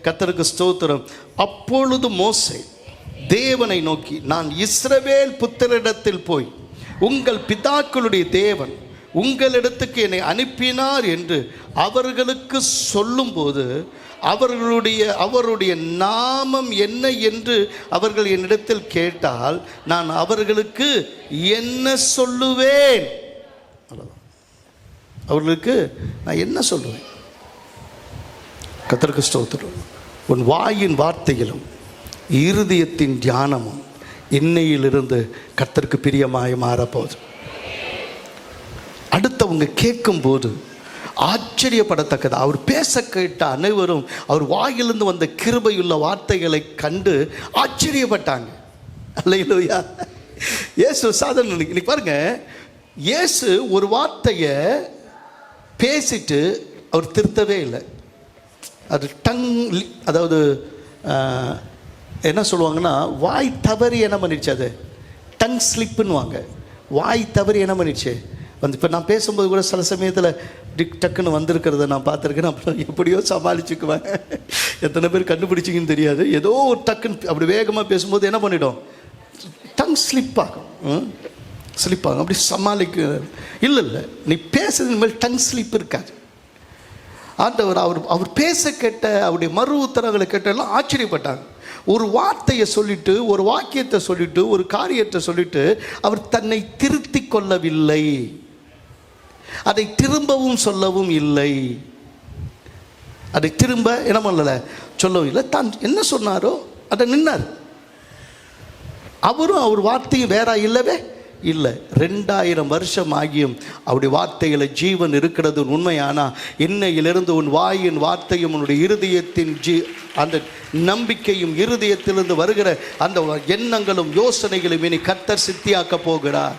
கர்த்தருக்கு ஸ்தோத்திரம். அப்பொழுது மோசே தேவனை நோக்கி, நான் இஸ்ரவேல் புத்திரிடத்தில் போய் உங்கள் பிதாக்களுடைய தேவன் உங்களிடத்துக்கு என்னை அனுப்பினார் என்று அவர்களுக்கு சொல்லும்போது, அவருடைய நாமம் என்ன என்று அவர்கள் என்னிடத்தில் கேட்டால் நான் அவர்களுக்கு என்ன சொல்லுவேன்? அவர்களுக்கு நான் என்ன சொல்லுவேன்? கர்த்தருக்கு ஸ்தோத்திரம். உன் வாயின் வார்த்தையிலும் இருதயத்தின் தியானமும் இன்னையிலிருந்து கர்த்தருக்கு பிரியமாய் மாறப்போகுது. அடுத்தவங்க கேட்கும்போது ஆச்சரியப்படத்தக்கது. அவர் பேச கேட்ட அனைவரும் அவர் வாயிலிருந்து வந்த கிருபையுள்ள வார்த்தைகளை கண்டு ஆச்சரியப்பட்டாங்க. அல்லேலூயா. இயேசு சாதாரண இன்னைக்கு பாருங்க, இயேசு ஒரு வார்த்தையை பேசிட்டு அவர் திருத்தவே இல்லை. அது அதாவது என்ன சொல்லுவாங்கன்னா, வாய் தவறி என்ன பண்ணிடுச்சு, அது டங் ஸ்லிப்புன்னுவாங்க. வாய் தவறி என்ன பண்ணிடுச்சு இப்போ நான் பேசும்போது கூட சில சமயத்தில் டக்குன்னு வந்திருக்கிறத நான் பார்த்துருக்கேன். அப்புறம் எப்படியோ சமாளிச்சுக்குவேன். எத்தனை பேர் கண்டுபிடிச்சிங்கன்னு தெரியாது. ஏதோ ஒரு டக்குன்னு அப்படி வேகமாக பேசும்போது என்ன பண்ணிடும், டங் ஸ்லிப் ஆகும். அப்படி சமாளிக்க இல்லை, நீ பேசுறது மேல் டங் ஸ்லிப் இருக்காது. ஆண்டவர் அவர் பேச கேட்ட அவருடைய மறு உத்தரவுகளை கேட்டெல்லாம் ஆச்சரியப்பட்டாங்க. ஒரு வார்த்தையை சொல்லிட்டு, ஒரு வாக்கியத்தை சொல்லிட்டு, ஒரு காரியத்தை சொல்லிட்டு அவர் தன்னை திருத்தி கொள்ளவில்லை, அதை திரும்பவும் சொல்லவும் இல்லை, அதை திரும்ப என்ன பண்ணல சொல்லவும் இல்லை. தான் என்ன சொன்னாரோ அதை நின்னார். அவரும் அவர் வார்த்தையும் வேற இல்லவே இல்லை. 2000 வருஷம் ஆகியும் அவருடைய வார்த்தைகளை ஜீவன் இருக்கிறது உண்மையானா, இன்னையிலிருந்து உன் வாயின் வார்த்தையும் உன்னுடைய இருதயத்தின் அந்த நம்பிக்கையும் இருதயத்திலிருந்து வருகிற அந்த எண்ணங்களும் யோசனைகளும் இனி கர்த்தர் சித்தியாக்க போகிறார்.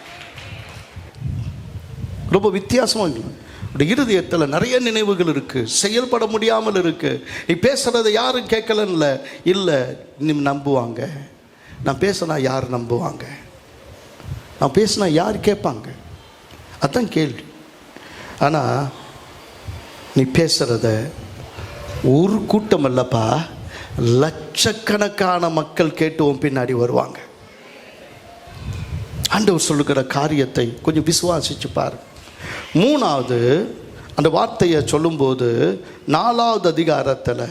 ரொம்ப வித்தியாசமாக இருதயத்தில் நிறைய நினைவுகள் இருக்குது, செயல்பட முடியாமல் இருக்குது. நீ பேசுகிறத யாரும் கேட்கலன்னு இல்லை, நீ நம்புவாங்க. நான் பேசினா யார் நம்புவாங்க? நான் பேசினா யார் கேட்பாங்க? அதுதான் கேள்வி. ஆனால் நீ பேசுகிறத ஒரு கூட்டம் அல்லப்பா, லட்சக்கணக்கான மக்கள் கேட்டு உன் பின்னாடி வருவாங்க. ஆண்டவர் சொல்லுகிற காரியத்தை கொஞ்சம் விசுவாசிச்சு பாரு. மூணாவது அந்த வார்த்தையை சொல்லும்போது 4வது அதிகாரத்தில்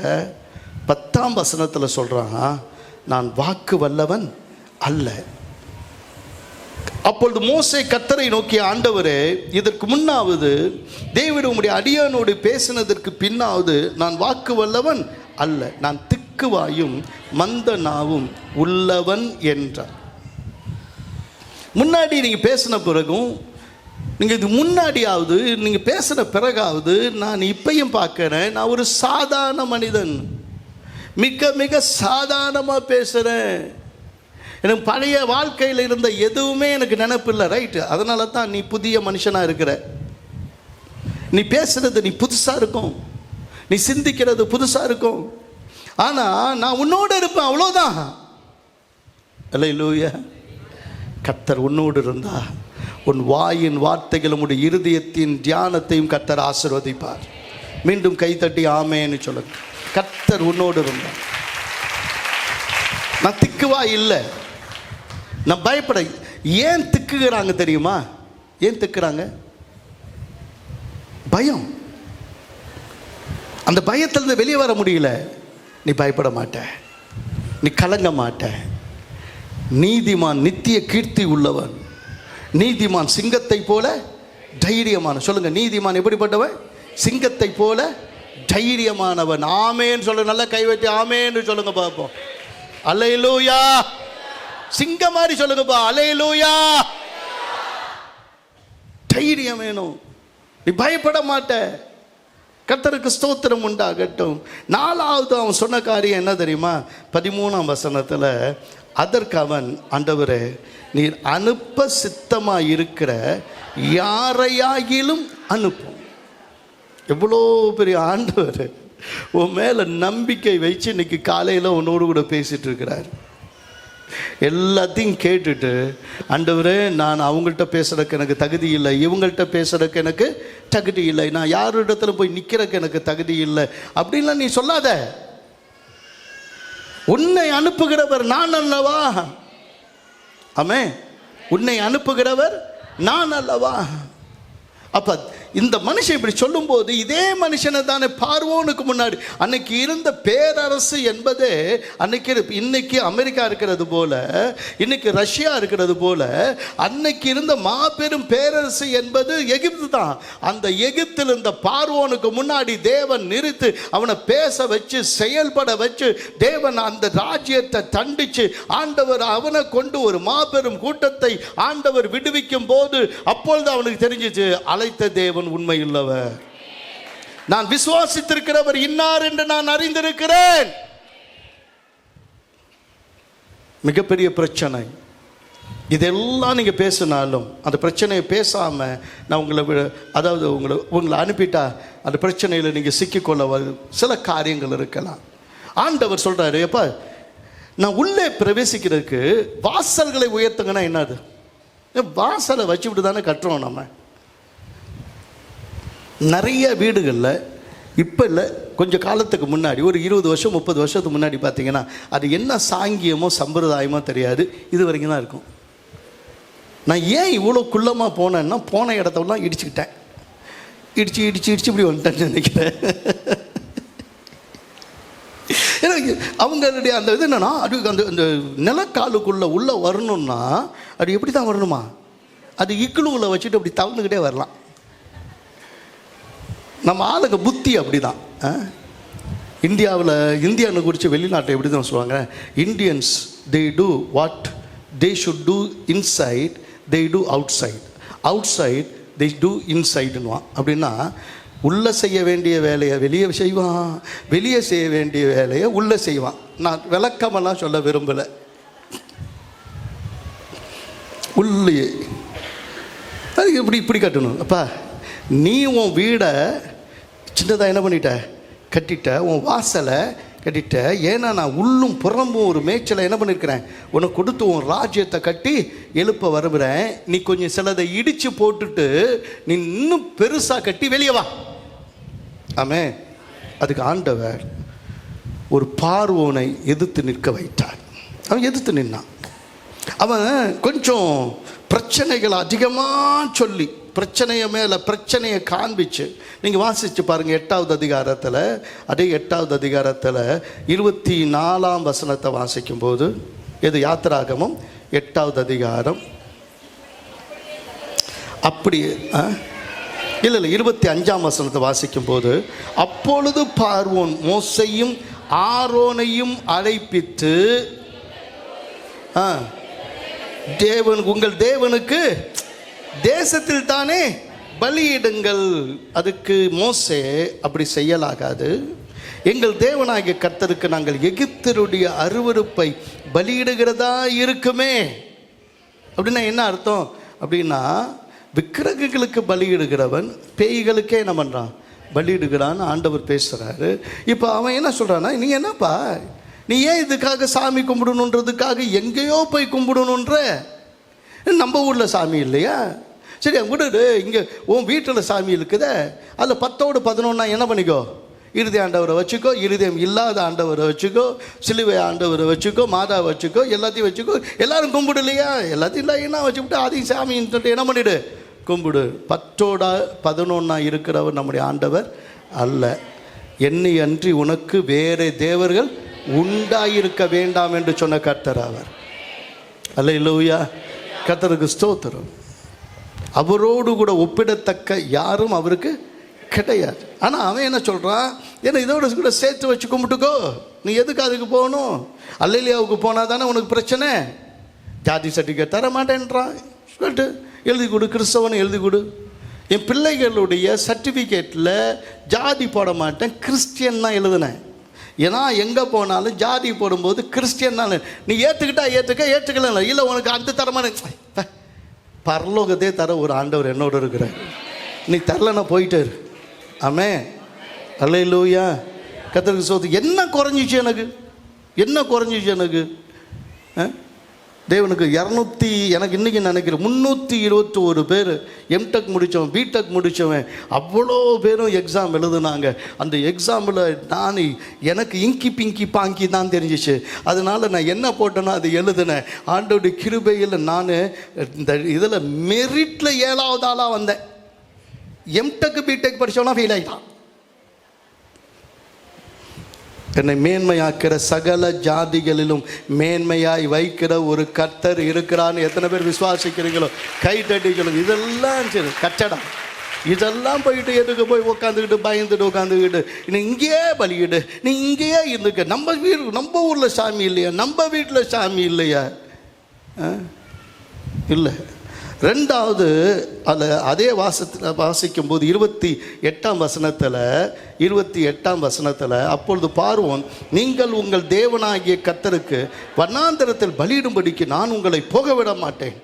10ஆம் வசனத்தில் சொல்கிறான், நான் வாக்கு வல்லவன் அல்ல. அப்பொழுது மோசே கர்த்தரை நோக்கிய, ஆண்டவரே, இதற்கு முன்னாவது தேவன் உம்முடைய அடியானோடு பேசினதற்கு பின்னாவது நான் வாக்கு வல்லவன் அல்ல, நான் திக்குவாயும் மந்த நாவும் உள்ளவன் என்றார். முன்னாடி நீங்கள் பேசின பிறகும், நீங்கள் இது முன்னாடியாவது நீங்கள் பேசின பிறகாவது நான் இப்பையும் பார்க்குறேன், நான் ஒரு சாதாரண மனிதன், மிக மிக சாதாரணமாக பேசுகிறேன். எனக்கு பழைய வாழ்க்கையில் இருந்த எதுவுமே எனக்கு நினைப்பில்லை. ரைட்டு, அதனால தான் நீ புதிய மனுஷனாக இருக்கிற. நீ பேசுகிறது நீ புதுசாக இருக்கும், நீ சிந்திக்கிறது புதுசாக இருக்கும். ஆனால் நான் உன்னோடு இருப்பேன், அவ்வளோதான். அல்லேலூயா. கர்த்தர் உன்னோடு இருந்தா உன் வாயின் வார்த்தைகளும் உடைய இருதயத்தின் தியானத்தையும் கர்த்தர் ஆசீர்வதிப்பார். மீண்டும் கைத்தட்டி ஆமேன்னு சொல்லுங்க. கர்த்தர் உன்னோடு இருந்தார். நான் திக்குவா இல்லை, நான் பயப்பட. ஏன் திக்குகிறாங்க தெரியுமா? ஏன் திக்குறாங்க? பயம். அந்த பயத்திலிருந்து வெளியே வர முடியல. நீ பயப்பட மாட்ட, நீ கலங்க மாட்ட. நீதிமான் நித்திய கீர்த்தி உள்ளவன். நீதிமான் சிங்கத்தை போல தைரியமான. சொல்லுங்க, நீதிமான் எப்படிப்பட்டவன்? சிங்கத்தை போல தைரியமானவன். ஆமேன்னு சொல்லுங்க. நல்லா கை வைத்து ஆமேன்னு சொல்லுங்க பார்ப்போம். அல்லேலூயா. சிங்கம் மாதிரி சொல்லுங்கப்பா. அல்லேலூயா. தைரியம் வேணும், நீ பயப்பட மாட்ட. கர்த்தருக்கு ஸ்தோத்திரம் உண்டாகட்டும். 4வது அவன் சொன்ன காரியம் என்ன தெரியுமா? 13ஆம் வசனத்தில், அதற்கு அவன், ஆண்டவரே, நீர் அனுப்ப சித்தமாக இருக்கிற யாரையாகிலும் அனுப்பும். எவ்வளோ பெரிய ஆண்டவர் உன் மேலே நம்பிக்கை வச்சு இன்னைக்கு காலையில் உன்னோடு கூட பேசிகிட்டு இருக்கிறார். எல்லாத்தையும் கேட்டுட்டு, ஆண்டவரே, நான் அவங்கள்ட்ட பேசுறதுக்கு எனக்கு தகுதி இல்லை, இவங்கள்ட்ட பேசுறதுக்கு எனக்கு தகுதி இல்லை, நான் யார் இடத்துல போய் நிற்கிறதுக்கு எனக்கு தகுதி இல்லை அப்படின்லாம் நீ சொல்லாத. உன்னை அனுப்புகிறவர் நான் அல்லவா? ஆமே, உன்னை அனுப்புகிறவர் நான் அல்லவா? அப்ப இந்த மனுஷன் இப்படி சொல்லும்போது, இதே மனுஷனை தானே பார்வோனுக்கு முன்னாடி அன்னைக்கு இருந்த பேரரசு என்பதே இன்னைக்கு அமெரிக்கா இருக்கிறது போல, இன்னைக்கு ரஷ்யா இருக்கிறது போல, அன்னைக்கு இருந்த மாபெரும் பேரரசு என்பது எகிப்து தான். அந்த எகிப்தில் இருந்த பார்வோனுக்கு முன்னாடி தேவன் நிறுத்தி அவனை பேச வச்சு செயல்பட வச்சு தேவன் அந்த ராஜ்யத்தை தண்டிச்சு ஆண்டவர் அவனை கொண்டு ஒரு மாபெரும் கூட்டத்தை ஆண்டவர் விடுவிக்கும் போது அப்பொழுது அவனுக்கு தெரிஞ்சிச்சு, அழைத்த தேவன் உண்மையுள்ளவர், நான் விசுவாசித்திருக்கிறவர் இன்னார் என்று நான் அறிந்திருக்கிறேன். மிகப்பெரிய பிரச்சனை இதெல்லாம். நீங்க பேசினாலும் அந்த பிரச்சனையை பேசாம நான் உங்களை அனுப்பிட்டா அந்த பிரச்சனையில் நீங்க சிக்கிக்கொள்ள சில காரியங்கள் இருக்கலாம். ஆண்டவர் சொல்றாரு, எப்ப நான் உள்ளே பிரவேசிக்கிறதுக்கு வாசல்களை உயர்த்துங்கன்னா என்னது? வாசலை வச்சு விட்டு தானே கட்டுறோம். நம்ம நிறைய வீடுகளில் இப்போ இல்லை, கொஞ்சம் காலத்துக்கு முன்னாடி ஒரு 20 வருஷம் 30 வருஷத்துக்கு முன்னாடி பார்த்தீங்கன்னா அது என்ன சாங்கியமோ சம்பிரதாயமோ தெரியாது, இது வரைக்கும் தான் இருக்கும். நான் ஏன் இவ்வளோ குள்ளமாக போனேன்னா, போன இடத்தெல்லாம் இடிச்சுக்கிட்டேன், இடிச்சு இப்படி வந்துட்டேன்னு நினைக்கிறேன். எனக்கு அவங்களுடைய அந்த இது என்னன்னா, அது அந்த நிலக்காலுக்குள்ளே உள்ளே வரணும்னா அது எப்படி தான் வரணுமா? அது இக்குழுங்களை வச்சுட்டு அப்படி தவழ்ந்துக்கிட்டே வரலாம். நம்ம ஆளுங்க புத்தி அப்படி தான். இந்தியாவை குறித்து வெளிநாட்டை எப்படி தான் சொல்லுவாங்க, Indians they do what they should do inside, they do outside they do இன்சைடுன்னுவான். அப்படின்னா உள்ளே செய்ய வேண்டிய வேலையை வெளியே செய்வான், வெளியே செய்ய வேண்டிய வேலையை உள்ளே செய்வான். நான் விளக்கமெல்லாம் சொல்ல விரும்பலை. உள்ளே அது இப்படி கட்டணும். அப்பா நீ உன் வீடை சின்னதாக என்ன பண்ணிட்ட, கட்டிட்ட, உன் வாசலை கட்டிட்ட. ஏன்னா நான் உள்ளும் புறம்பும் ஒரு மேய்ச்சலை என்ன பண்ணியிருக்கிறேன் உனக்கு கொடுத்து உன் ராஜ்யத்தை கட்டி எழுப்ப வருகிறேன். நீ கொஞ்சம் சிலதை இடித்து போட்டுட்டு நீ இன்னும் பெருசாக கட்டி வெளியே வா. ஆமே. அதுக்கு ஆண்டவர் ஒரு பார்வோனை எதிர்த்து நிற்க வைத்தார். அவன் எதிர்த்து நின்னான். அவன் கொஞ்சம் பிரச்சனைகளை அதிகமாக சொல்லி பிரச்சனையை மேலே பிரச்சனையை காண்பிச்சு, நீங்கள் வாசித்து பாருங்கள் 8வது அதிகாரத்தில், அதே 8வது அதிகாரத்தில் 24ஆம் வசனத்தை வாசிக்கும்போது, இது யாத்திராகமம் 8வது அதிகாரம், அப்படி இல்லை 25ஆம் வசனத்தை வாசிக்கும்போது, அப்பொழுது பார்வோன் மோசையும் ஆரோனையும் அழைப்பித்து, தேவன் உங்கள் தேவனுக்கு தேசத்தில் தானே பலியிடுங்கள். அதுக்கு மோசே அப்படி செய்யலாகாது, எங்கள் தேவனாகிய கர்த்தருக்கு நாங்கள் எகிப்தருடைய அருவருப்பை பலியிடுகிறதா இருக்குமே. அப்படின்னா என்ன அர்த்தம் அப்படின்னா, விக்கிரகங்களுக்கு பலியிடுகிறவன் பேய்களுக்கே என்ன பண்ணுறான், பலியிடுகிறான்னு ஆண்டவர் பேசுகிறாரு. இப்போ அவன் என்ன சொல்கிறான்னா, நீ என்னப்பா, நீ ஏன் இதுக்காக சாமி கும்பிடணுன்றதுக்காக எங்கேயோ போய் கும்பிடணுன்ற? நம்ம ஊரில் சாமி இல்லையா? சரி விடுடு, இங்கே உன் வீட்டில் சாமி இருக்குதே, அதில் 10ஓடு 11 என்ன பண்ணிக்கோ, இருதய ஆண்டவரை வச்சுக்கோ, இருதயம் இல்லாத ஆண்டவரை வச்சுக்கோ, சிலுவை ஆண்டவரை வச்சுக்கோ, மாதா வச்சுக்கோ, எல்லாத்தையும் வச்சுக்கோ. எல்லாரும் கும்பிடு இல்லையா? எல்லாத்தையும் இல்லை என்ன வச்சுக்கிட்டு அதையும் சாமின்னு சொல்லிட்டு என்ன பண்ணிவிடு, கும்பிடு. 10ஓட 11 இருக்கிறவர் நம்முடைய ஆண்டவர் அல்ல. என்னை அன்றி உனக்கு வேறு தேவர்கள் உண்டாயிருக்க வேண்டாம் என்று சொன்ன கர்த்தர் அவர். அல்லேலூயா. கர்த்தருக்கு ஸ்தோத்திரம். அவரோடு கூட ஒப்பிடத்தக்க யாரும் அவருக்கு கிடையாது. ஆனால் அவன் என்ன சொல்கிறான், ஏன்னா இதோட கூட சேர்த்து வச்சு கும்பிட்டுக்கோ, நீ எதுக்கு அதுக்கு போகணும்? அல்லேலியாவுக்கு போனால் தானே உனக்கு பிரச்சனை. ஜாதி சர்டிஃபிகேட் தர மாட்டேன்றான், சொல்லிட்டு எழுதி கொடு, கிறிஸ்தவனை எழுதி கொடு. என் பிள்ளைகளுடைய சர்டிஃபிகேட்டில் ஜாதி போட மாட்டேன், கிறிஸ்டியன் தான் எழுதுனேன். ஏன்னா எங்கே போனாலும் ஜாதி போடும்போது கிறிஸ்டியன் தான். நீ ஏற்றுக்கிட்டா ஏற்றுக்க, ஏற்றுக்கல இல்லை உனக்கு அந்த தரமான பரலோகத்தே தர ஒரு ஆண்டவர் என்னோட இருக்கிறார். நீ தரலன்னா போயிட்டே இரு. ஆமே. அல்லேலூயா. கர்த்தருக்கு ஸ்தோத்திரம். என்ன குறைஞ்சிச்சு எனக்கு, என்ன குறைஞ்சிச்சு எனக்கு? தேவனுக்கு 200, எனக்கு இன்றைக்கி நினைக்கிறேன் 321 பேர் எம்டெக் முடித்தவன், பிடெக் முடித்தவன், அவ்வளோ பேரும் எக்ஸாம் எழுதுனாங்க. அந்த எக்ஸாமில் நான் எனக்கு இங்கி பிங்கி பாங்கி தான் தெரிஞ்சிச்சு. அதனால் நான் என்ன போட்டேனோ அது எழுதுனேன். ஆண்டோடைய கிருபையில் நான் இந்த இதில் மெரிட்டில் 7வது ஆளாக வந்தேன். எம்டெக் பிடெக் படித்தவனா ஃபெயில் ஆகிட்டான். என்னை மேன்மையாக்கிற சகல ஜாதிகளிலும் மேன்மையாய் வைக்கிற ஒரு கர்த்தர் இருக்கிறான்னு எத்தனை பேர் விசுவாசிக்கிறீங்களோ கை தட்டி சொல்லுங்க. இதெல்லாம் சரி கச்சடம். இதெல்லாம் போயிட்டு எதுக்கு போய் உட்காந்துக்கிட்டு பயந்துட்டு உட்காந்துக்கிட்டு நீ இங்கேயே பலியிடு, நீ இங்கேயே இருந்துக்க. நம்ம ஊரில் சாமி இல்லையா? நம்ம வீட்டில் சாமி இல்லையா? இல்லை. 2வது அதில் அதே வாசிக்கும்போது 28ஆம் வசனத்தில் அப்பொழுது பார்வோன், நீங்கள் உங்கள் தேவனாகிய கர்த்தருக்கு வனாந்தரத்தில் பலியிடும்படிக்கு நான் உங்களை போக விட மாட்டேன்.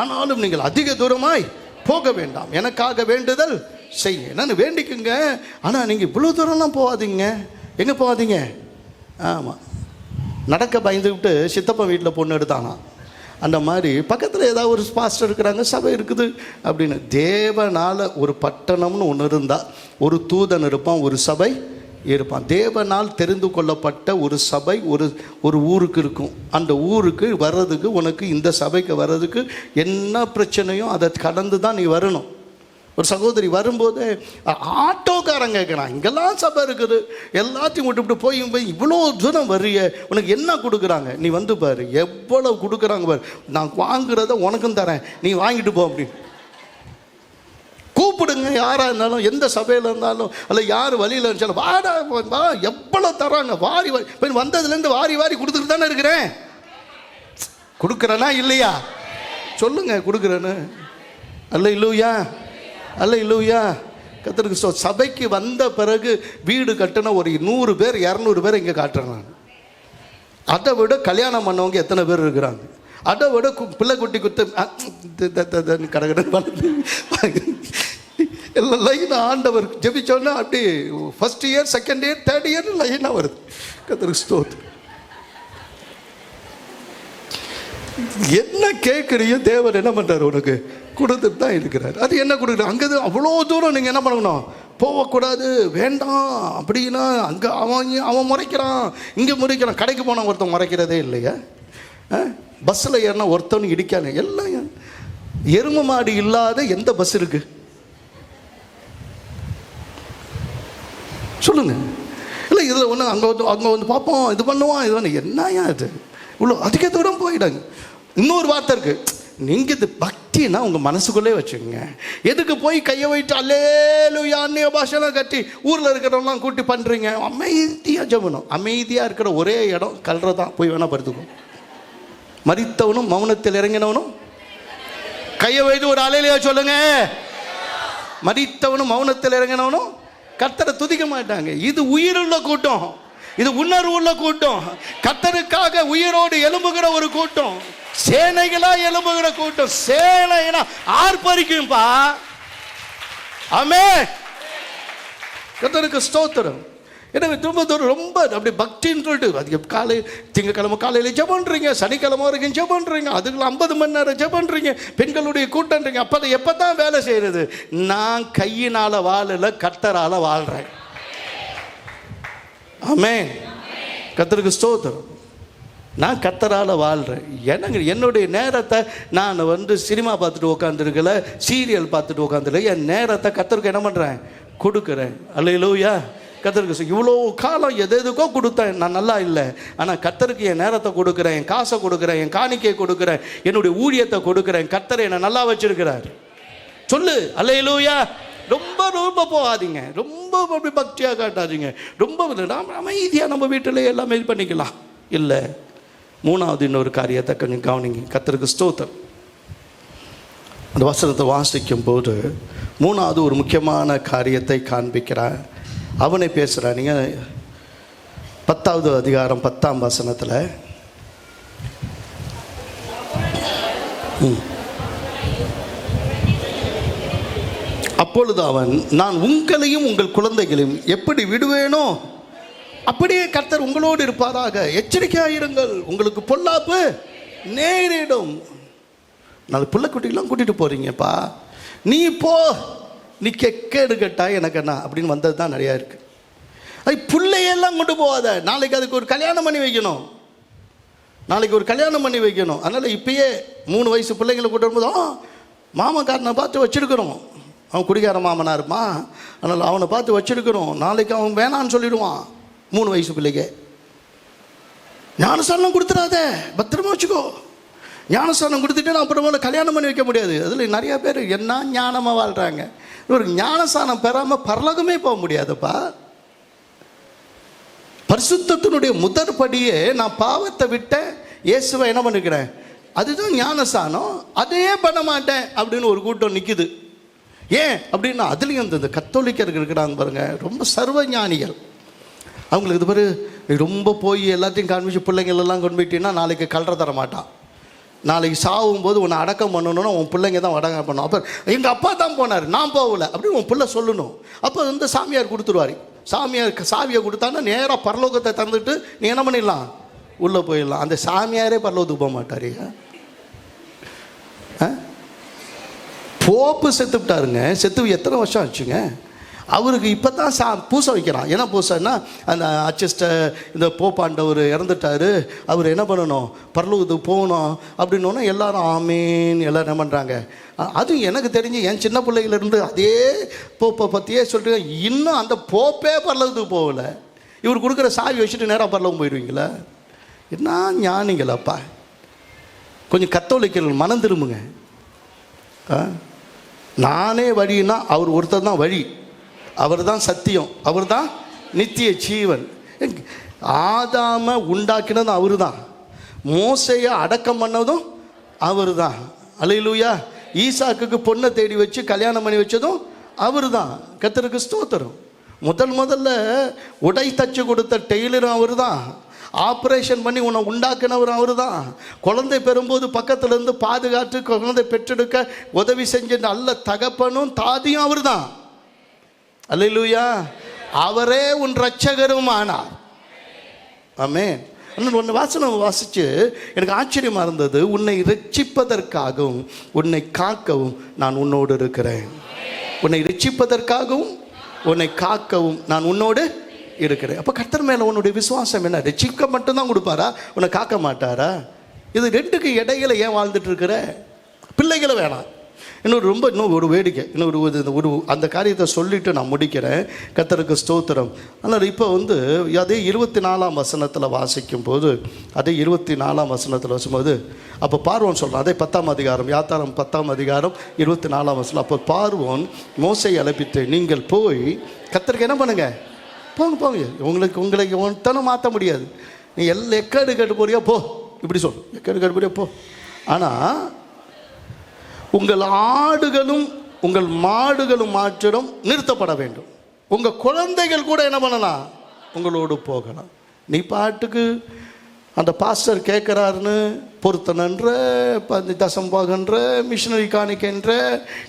ஆனாலும் நீங்கள் அதிக தூரமாய் போக வேண்டாம், எனக்காக வேண்டுதல் செய்ய. நான் வேண்டிக்குங்க, ஆனால் நீங்கள் இவ்வளோ தூரம்லாம் போகாதீங்க. எங்கே போகாதீங்க? ஆமாம், நடக்க பயந்துக்கிட்டு சித்தப்பா வீட்டில் பொண்ணு எடுத்தானா அந்த மாதிரி பக்கத்தில் ஏதாவது ஒரு பாஸ்டர் இருக்கிறாங்க, சபை இருக்குது அப்படின்னு. தேவனால் ஒரு பட்டணம்னு ஒன்று இருந்தால் ஒரு தூதன் இருப்பான், ஒரு சபை இருப்பான். தேவனால் தெரிந்து கொள்ளப்பட்ட ஒரு சபை ஒரு ஊருக்கு இருக்கும். அந்த ஊருக்கு வர்றதுக்கு, உனக்கு இந்த சபைக்கு வர்றதுக்கு என்ன பிரச்சனையோ அதை கடந்து தான் நீ வரணும். ஒரு சகோதரி வரும்போது ஆட்டோக்காரங்க கேட்குறான், இங்கெல்லாம் சபை இருக்குது, எல்லாத்தையும் விட்டு போய் இவ்வளோ தூரம் வர்றிய, உனக்கு என்ன கொடுக்குறாங்க? நீ வந்து பாரு எவ்வளோ கொடுக்குறாங்க பாரு, நான் வாங்குறத உனக்கும் தரேன், நீ வாங்கிட்டு போ அப்படின்னு கூப்பிடுங்க. யாராக இருந்தாலும், எந்த சபையில் இருந்தாலும், அல்ல யார் வழியில் இருந்தாலும், வாடா வா, எவ்வளோ தராங்க, வாரி வாரி வந்ததுலேருந்து வாரி வாரி கொடுத்துட்டு தானே இருக்கிறேன். கொடுக்குறேனா இல்லையா? சொல்லுங்க, கொடுக்குறேன்னு. அல்லேலூயா, அல்லேலூயா. கர்த்தருக்கு சபைக்கு வந்த பிறகு வீடு கட்டின ஒரு 100 பேர் 200 பேர் இங்கே காட்டுறாங்க. அதை விட கல்யாணம் பண்ணவங்க எத்தனை பேர் இருக்கிறாங்க? அதை விட பிள்ளை குட்டி குத்து கடகடன் எல்லாம் லைனாக ஆண்டவர் ஜெபிச்சோன்னா அப்படி first year, second year, third year லைனாக வருது. கர்த்தருக்கு ஸ்தோத்திரம். என்ன கேட்குறியோ தேவன் என்ன பண்ணுறாரு, உனக்கு கொடுத்துட்டு தான் இருக்கிறார். அது என்ன கொடுக்குறாரு? அங்கே அவ்வளோ தூரம் நீங்கள் என்ன பண்ணணும், போகக்கூடாது, வேண்டாம் அப்படின்னா. அங்கே அவன் முறைக்கிறான், இங்கே முறைக்கிறான். கடைக்கு போனால் ஒருத்தன் முறைக்கிறதே இல்லையா? பஸ்ஸில் ஏறினா ஒருத்தவனு இடிக்கானே. எல்லாம் எருமை மாடு இல்லாத எந்த பஸ் இருக்கு சொல்லுங்க? இல்லை இதில் ஒன்று அங்கே வந்து பார்ப்போம், இது பண்ணுவான், இது பண்ண என்னையா இது இவ்வளோ அதிக தூரம் போயிடாங்க. இன்னொரு வார்த்தை இருக்கு, நீங்கள் இது பக்தினா உங்கள் மனசுக்குள்ளே வச்சுக்கோங்க. எதுக்கு போய் கையை வைட்டு அல்லேலூயா அந்நிய பாஷெல்லாம் கட்டி ஊரில் இருக்கிறவங்களாம் கூட்டி பண்ணுறீங்க? அமைதியாக ஜெபணும். அமைதியாக இருக்கிற ஒரே இடம் கல்ற தான். போய் வேணா படுத்துக்கும். மரித்தவனும் மௌனத்தில் இறங்கினவனும் கையை வைத்து ஒரு அலையிலையா சொல்லுங்க. மரித்தவனும் மௌனத்தில் இறங்கினவனும் கர்த்தரை துதிக்க மாட்டாங்க. இது உயிருள்ள கூட்டம், இது உணர்வு உள்ள கூட்டம், கர்த்தருக்காக உயிரோடு எழும்புகிற ஒரு கூட்டம், சேனைகளா எழும்புகிற கூட்டம். சேனைனா ஆர்ப்பரிக்கும்பா. ஆமென். கர்த்தருக்கு ஸ்தோத்திரம். எனவே திரும்ப ரொம்ப அப்படி பக்தின்னு சொல்லிட்டு அது காலை திங்கக்கிழமை காலையில் ஜெபன்றீங்க, சனிக்கிழமை வரைக்கும் ஜெபன்றீங்க, அதுக்குள்ள 50 மணி நேரம் ஜெபன்றீங்க, பெண்களுடைய கூட்டன்றீங்க. அப்போ அதை எப்போ தான் வேலை செய்கிறது? நான் கையினால் வாழல, கர்த்தரால் வாழ்கிறேன். ஆமென். கர்த்தருக்கு ஸ்தோத்திரம். நான் கர்த்தரால் வாழ்கிறேன். என்னுடைய நேரத்தை நான் வந்து சினிமா பார்த்துட்டு உட்காந்துருக்கல, சீரியல் பார்த்துட்டு உட்காந்துருக்கல. என் நேரத்தை கர்த்தருக்கு என்ன பண்ணுறேன், கொடுக்குறேன். அல்லேலூயா. கர்த்தருக்கு இவ்வளோ காலம் எதுக்கோ கொடுத்தேன், நான் நல்லா இல்லை. ஆனால் கர்த்தருக்கு என் நேரத்தை கொடுக்குறேன், என் காசை கொடுக்குறேன், என் காணிக்கையை கொடுக்குறேன், என்னுடைய ஊழியத்தை கொடுக்குறேன். கர்த்தரை என்னை நல்லா வச்சிருக்கிறார். சொல்லு அல்லேலூயா. ரொம்ப ரொம்ப போகாதீங்க, ரொம்ப அப்படி பக்தியாக காட்டாதீங்க. ரொம்ப அமைதியாக நம்ம வீட்டில் எல்லாமே இது பண்ணிக்கலாம். இல்லை, மூணாவது இன்னொரு காரியத்தை கொஞ்சம் கவனிங்க. கர்த்தருக்கு ஸ்தோத்திரம். அந்த வசனத்தை வாசிக்கும் போது மூணாவது ஒரு முக்கியமான காரியத்தை காண்பிக்கிறார். அவனை பேசுகிறான். நீங்கள் 10வது அதிகாரம் 10ஆம் வசனத்தில் அப்பொழுது அவன், நான் உங்களையும் உங்கள் குழந்தைகளையும் எப்படி விடுவேனோ அப்படியே கர்த்தர் உங்களோடு இருப்பாராக. எச்சரிக்கையாயிருங்கள், உங்களுக்கு பொல்லாப்பு நேரிடும். நாலு பிள்ளைக்குட்டிலாம் கூட்டிகிட்டு போகிறீங்கப்பா, நீ போ, நீ கேடு கேட்டா எனக்கு என்ன அப்படின்னு வந்தது தான் நிறையா இருக்குது. அது பிள்ளையெல்லாம் கொண்டு போகாத. நாளைக்கு அதுக்கு ஒரு கல்யாணம் பண்ணி வைக்கணும், நாளைக்கு ஒரு கல்யாணம் பண்ணி வைக்கணும். அதனால் இப்பயே 3 வயசு பிள்ளைங்களை கூட்டு வரும்போது மாமக்காரனை பார்த்து வச்சுருக்கிறோம். அவன் குடிகார மாமனாக இருப்பான், அதனால் அவனை பார்த்து வச்சுருக்கிறோம். நாளைக்கு அவன் வேணான்னு சொல்லிடுவான். 3 வயசு பிள்ளைங்க ஞானஸ்தானம் கொடுத்துடாத, பத்திரமா வச்சுக்கோ. ஞானஸ்தானம் கொடுத்துட்டு அப்புறமா கல்யாணம் பண்ணி வைக்க முடியாது. அதில் நிறையா பேர் என்ன ஞானமாக வாழ்கிறாங்க. ஒரு ஞானஸ்தானம் பெறாமல் பரலோகமே போக முடியாதுப்பா. பரிசுத்தத்தினுடைய முதற்படியே நான் பாவத்தை விட்டேன், இயேசுவை என்ன பண்ணிக்கிறேன், அதுதான் ஞானஸ்தானம். அதையே பண்ண மாட்டேன் அப்படின்னு ஒரு கூட்டம் நிற்குது. ஏன் அப்படின்னா அதுலேயும் இந்த கத்தோலிக்கர்கள் இருக்கிறாங்க பாருங்க, ரொம்ப சர்வ ஞானிகள். அவங்களுக்கு இது பாரு, ரொம்ப போய் எல்லாத்தையும் காண்பிச்சு பிள்ளைங்களெல்லாம் கொண்டு போயிட்டீங்கன்னா நாளைக்கு கல்ற தர மாட்டான். நாளைக்கு சாகும்போது உன்னை அடக்கம் பண்ணணும்னா உன் பிள்ளைங்க தான் அடக்கம் பண்ணணும். அப்போ எங்கள் அப்பா தான் போனார், நான் போகல அப்படின்னு உன் பிள்ளை சொல்லணும். அப்போ வந்து சாமியார் கொடுத்துருவார். சாமியார் சாவியை கொடுத்தான்னா நேராக பரலோகத்தை திறந்துட்டு நீ என்ன பண்ணிடலாம், உள்ளே போயிடலாம். அந்த சாமியாரே பரலோகத்துக்கு போக மாட்டார். போப்பு செத்து விட்டாருங்க. செத்து எத்தனை வருஷம் ஆச்சுங்க? அவருக்கு இப்போ தான் பூசை வைக்கிறான். என்ன பூசைன்னா, அந்த அச்சஸ்ட இந்த போப்பாண்டவர் இறந்துட்டார், அவர் என்ன பண்ணணும், பரலோகத்துக்கு போகணும் அப்படின்னோன்னா எல்லாரும் ஆமீன் எல்லோரும் என்ன பண்ணுறாங்க. அதுவும் எனக்கு தெரிஞ்சு என் சின்ன பிள்ளைகளிருந்து அதே போப்பை பற்றியே சொல்லிட்டு இன்னும் அந்த போப்பே பரலோகத்துக்கு போகலை. இவர் கொடுக்குற சாவி வச்சுட்டு நேராக பரலோகம் போயிடுவீங்களா? என்ன ஞானிங்களப்பா. கொஞ்சம் கத்தோலிக்கர்கள் மனம் திரும்புங்க. நானே வழின்னா அவர் ஒருத்தர் தான் வழி, அவர் தான் சத்தியம், அவர் தான் நித்திய ஜீவன். ஆதாம உண்டாக்கினதும் அவரு தான், மோசையை அடக்கம் பண்ணதும் அவர் தான். அல்லேலூயா. ஈசாக்குக்கு பொண்ணை தேடி வச்சு கல்யாணம் பண்ணி வச்சதும் அவர் தான். கர்த்தருக்கு ஸ்தோத்திரம். முதல்ல உடை தச்சு கொடுத்த டெய்லரும் அவர் தான். ஆப்ரேஷன் பண்ணி உன்னை உண்டாக்கினவர் அவர் தான். குழந்தை பெறும்போது பக்கத்துலேருந்து பாதுகாத்து குழந்தை பெற்றெடுக்க உதவி செஞ்ச நல்ல தகப்பனும் தாதியும் அவர் தான். அல்லேலூயா. அவரே உன் இரட்சகரும் ஆனார். ஆமென். ஒன்று வாசனம் வாசித்து எனக்கு ஆச்சரியமாக இருந்தது. உன்னை ரட்சிப்பதற்காகவும் உன்னை காக்கவும் நான் உன்னோடு இருக்கிறேன். உன்னை ரட்சிப்பதற்காகவும் உன்னை காக்கவும் நான் உன்னோடு இருக்கிறேன். அப்போ கர்த்தர் மேலே உன்னுடைய விசுவாசம் என்ன? ரட்சிக்க மட்டும்தான் கொடுப்பாரா? உன்னை காக்க மாட்டாரா? இது ரெண்டுக்கு இடையில ஏன் வாழ்ந்துட்டு இருக்கிற? பிள்ளைகளை வேணாம். இன்னும் ஒரு வேடிக்கை, ஒரு அந்த காரியத்தை சொல்லிவிட்டு நான் முடிக்கிறேன். கர்த்தருக்கு ஸ்தோத்திரம். ஆனால் இப்போ அதே 24ஆம் வசனத்தில் வாசிக்கும் போது, அதே 24ஆம் வசனத்தில் வாசிக்கும்போது, அப்போ பார்வோன் சொல்கிறான், அதே 10ஆம் அதிகாரம், யாத்தாரம் 10ஆம் அதிகாரம் 24ஆம் வசனம். அப்போ பார்வோன் மோசையை அழைப்பித்து, நீங்கள் போய் கர்த்தருக்கு என்ன பண்ணுங்க? போங்க. உங்களை ஒருத்தனும் மாற்ற முடியாது. நீ எக்கேடு கேட்டு போறியா? போ. இப்படி சொல், எக்கேடு கேட்டு போறியா? போ. ஆனால் உங்கள் ஆடுகளும் உங்கள் மாடுகளும் மாற்றிடம் நிறுத்தப்பட வேண்டும். உங்கள் குழந்தைகள் கூட என்ன பண்ணலாம்? உங்களோடு போகலாம். நீ பாட்டுக்கு அந்த பாஸ்டர் கேட்குறாருன்னு பொருத்தனன்ற, தசம்பாகன்ற, மிஷினரி காணிக்கின்ற,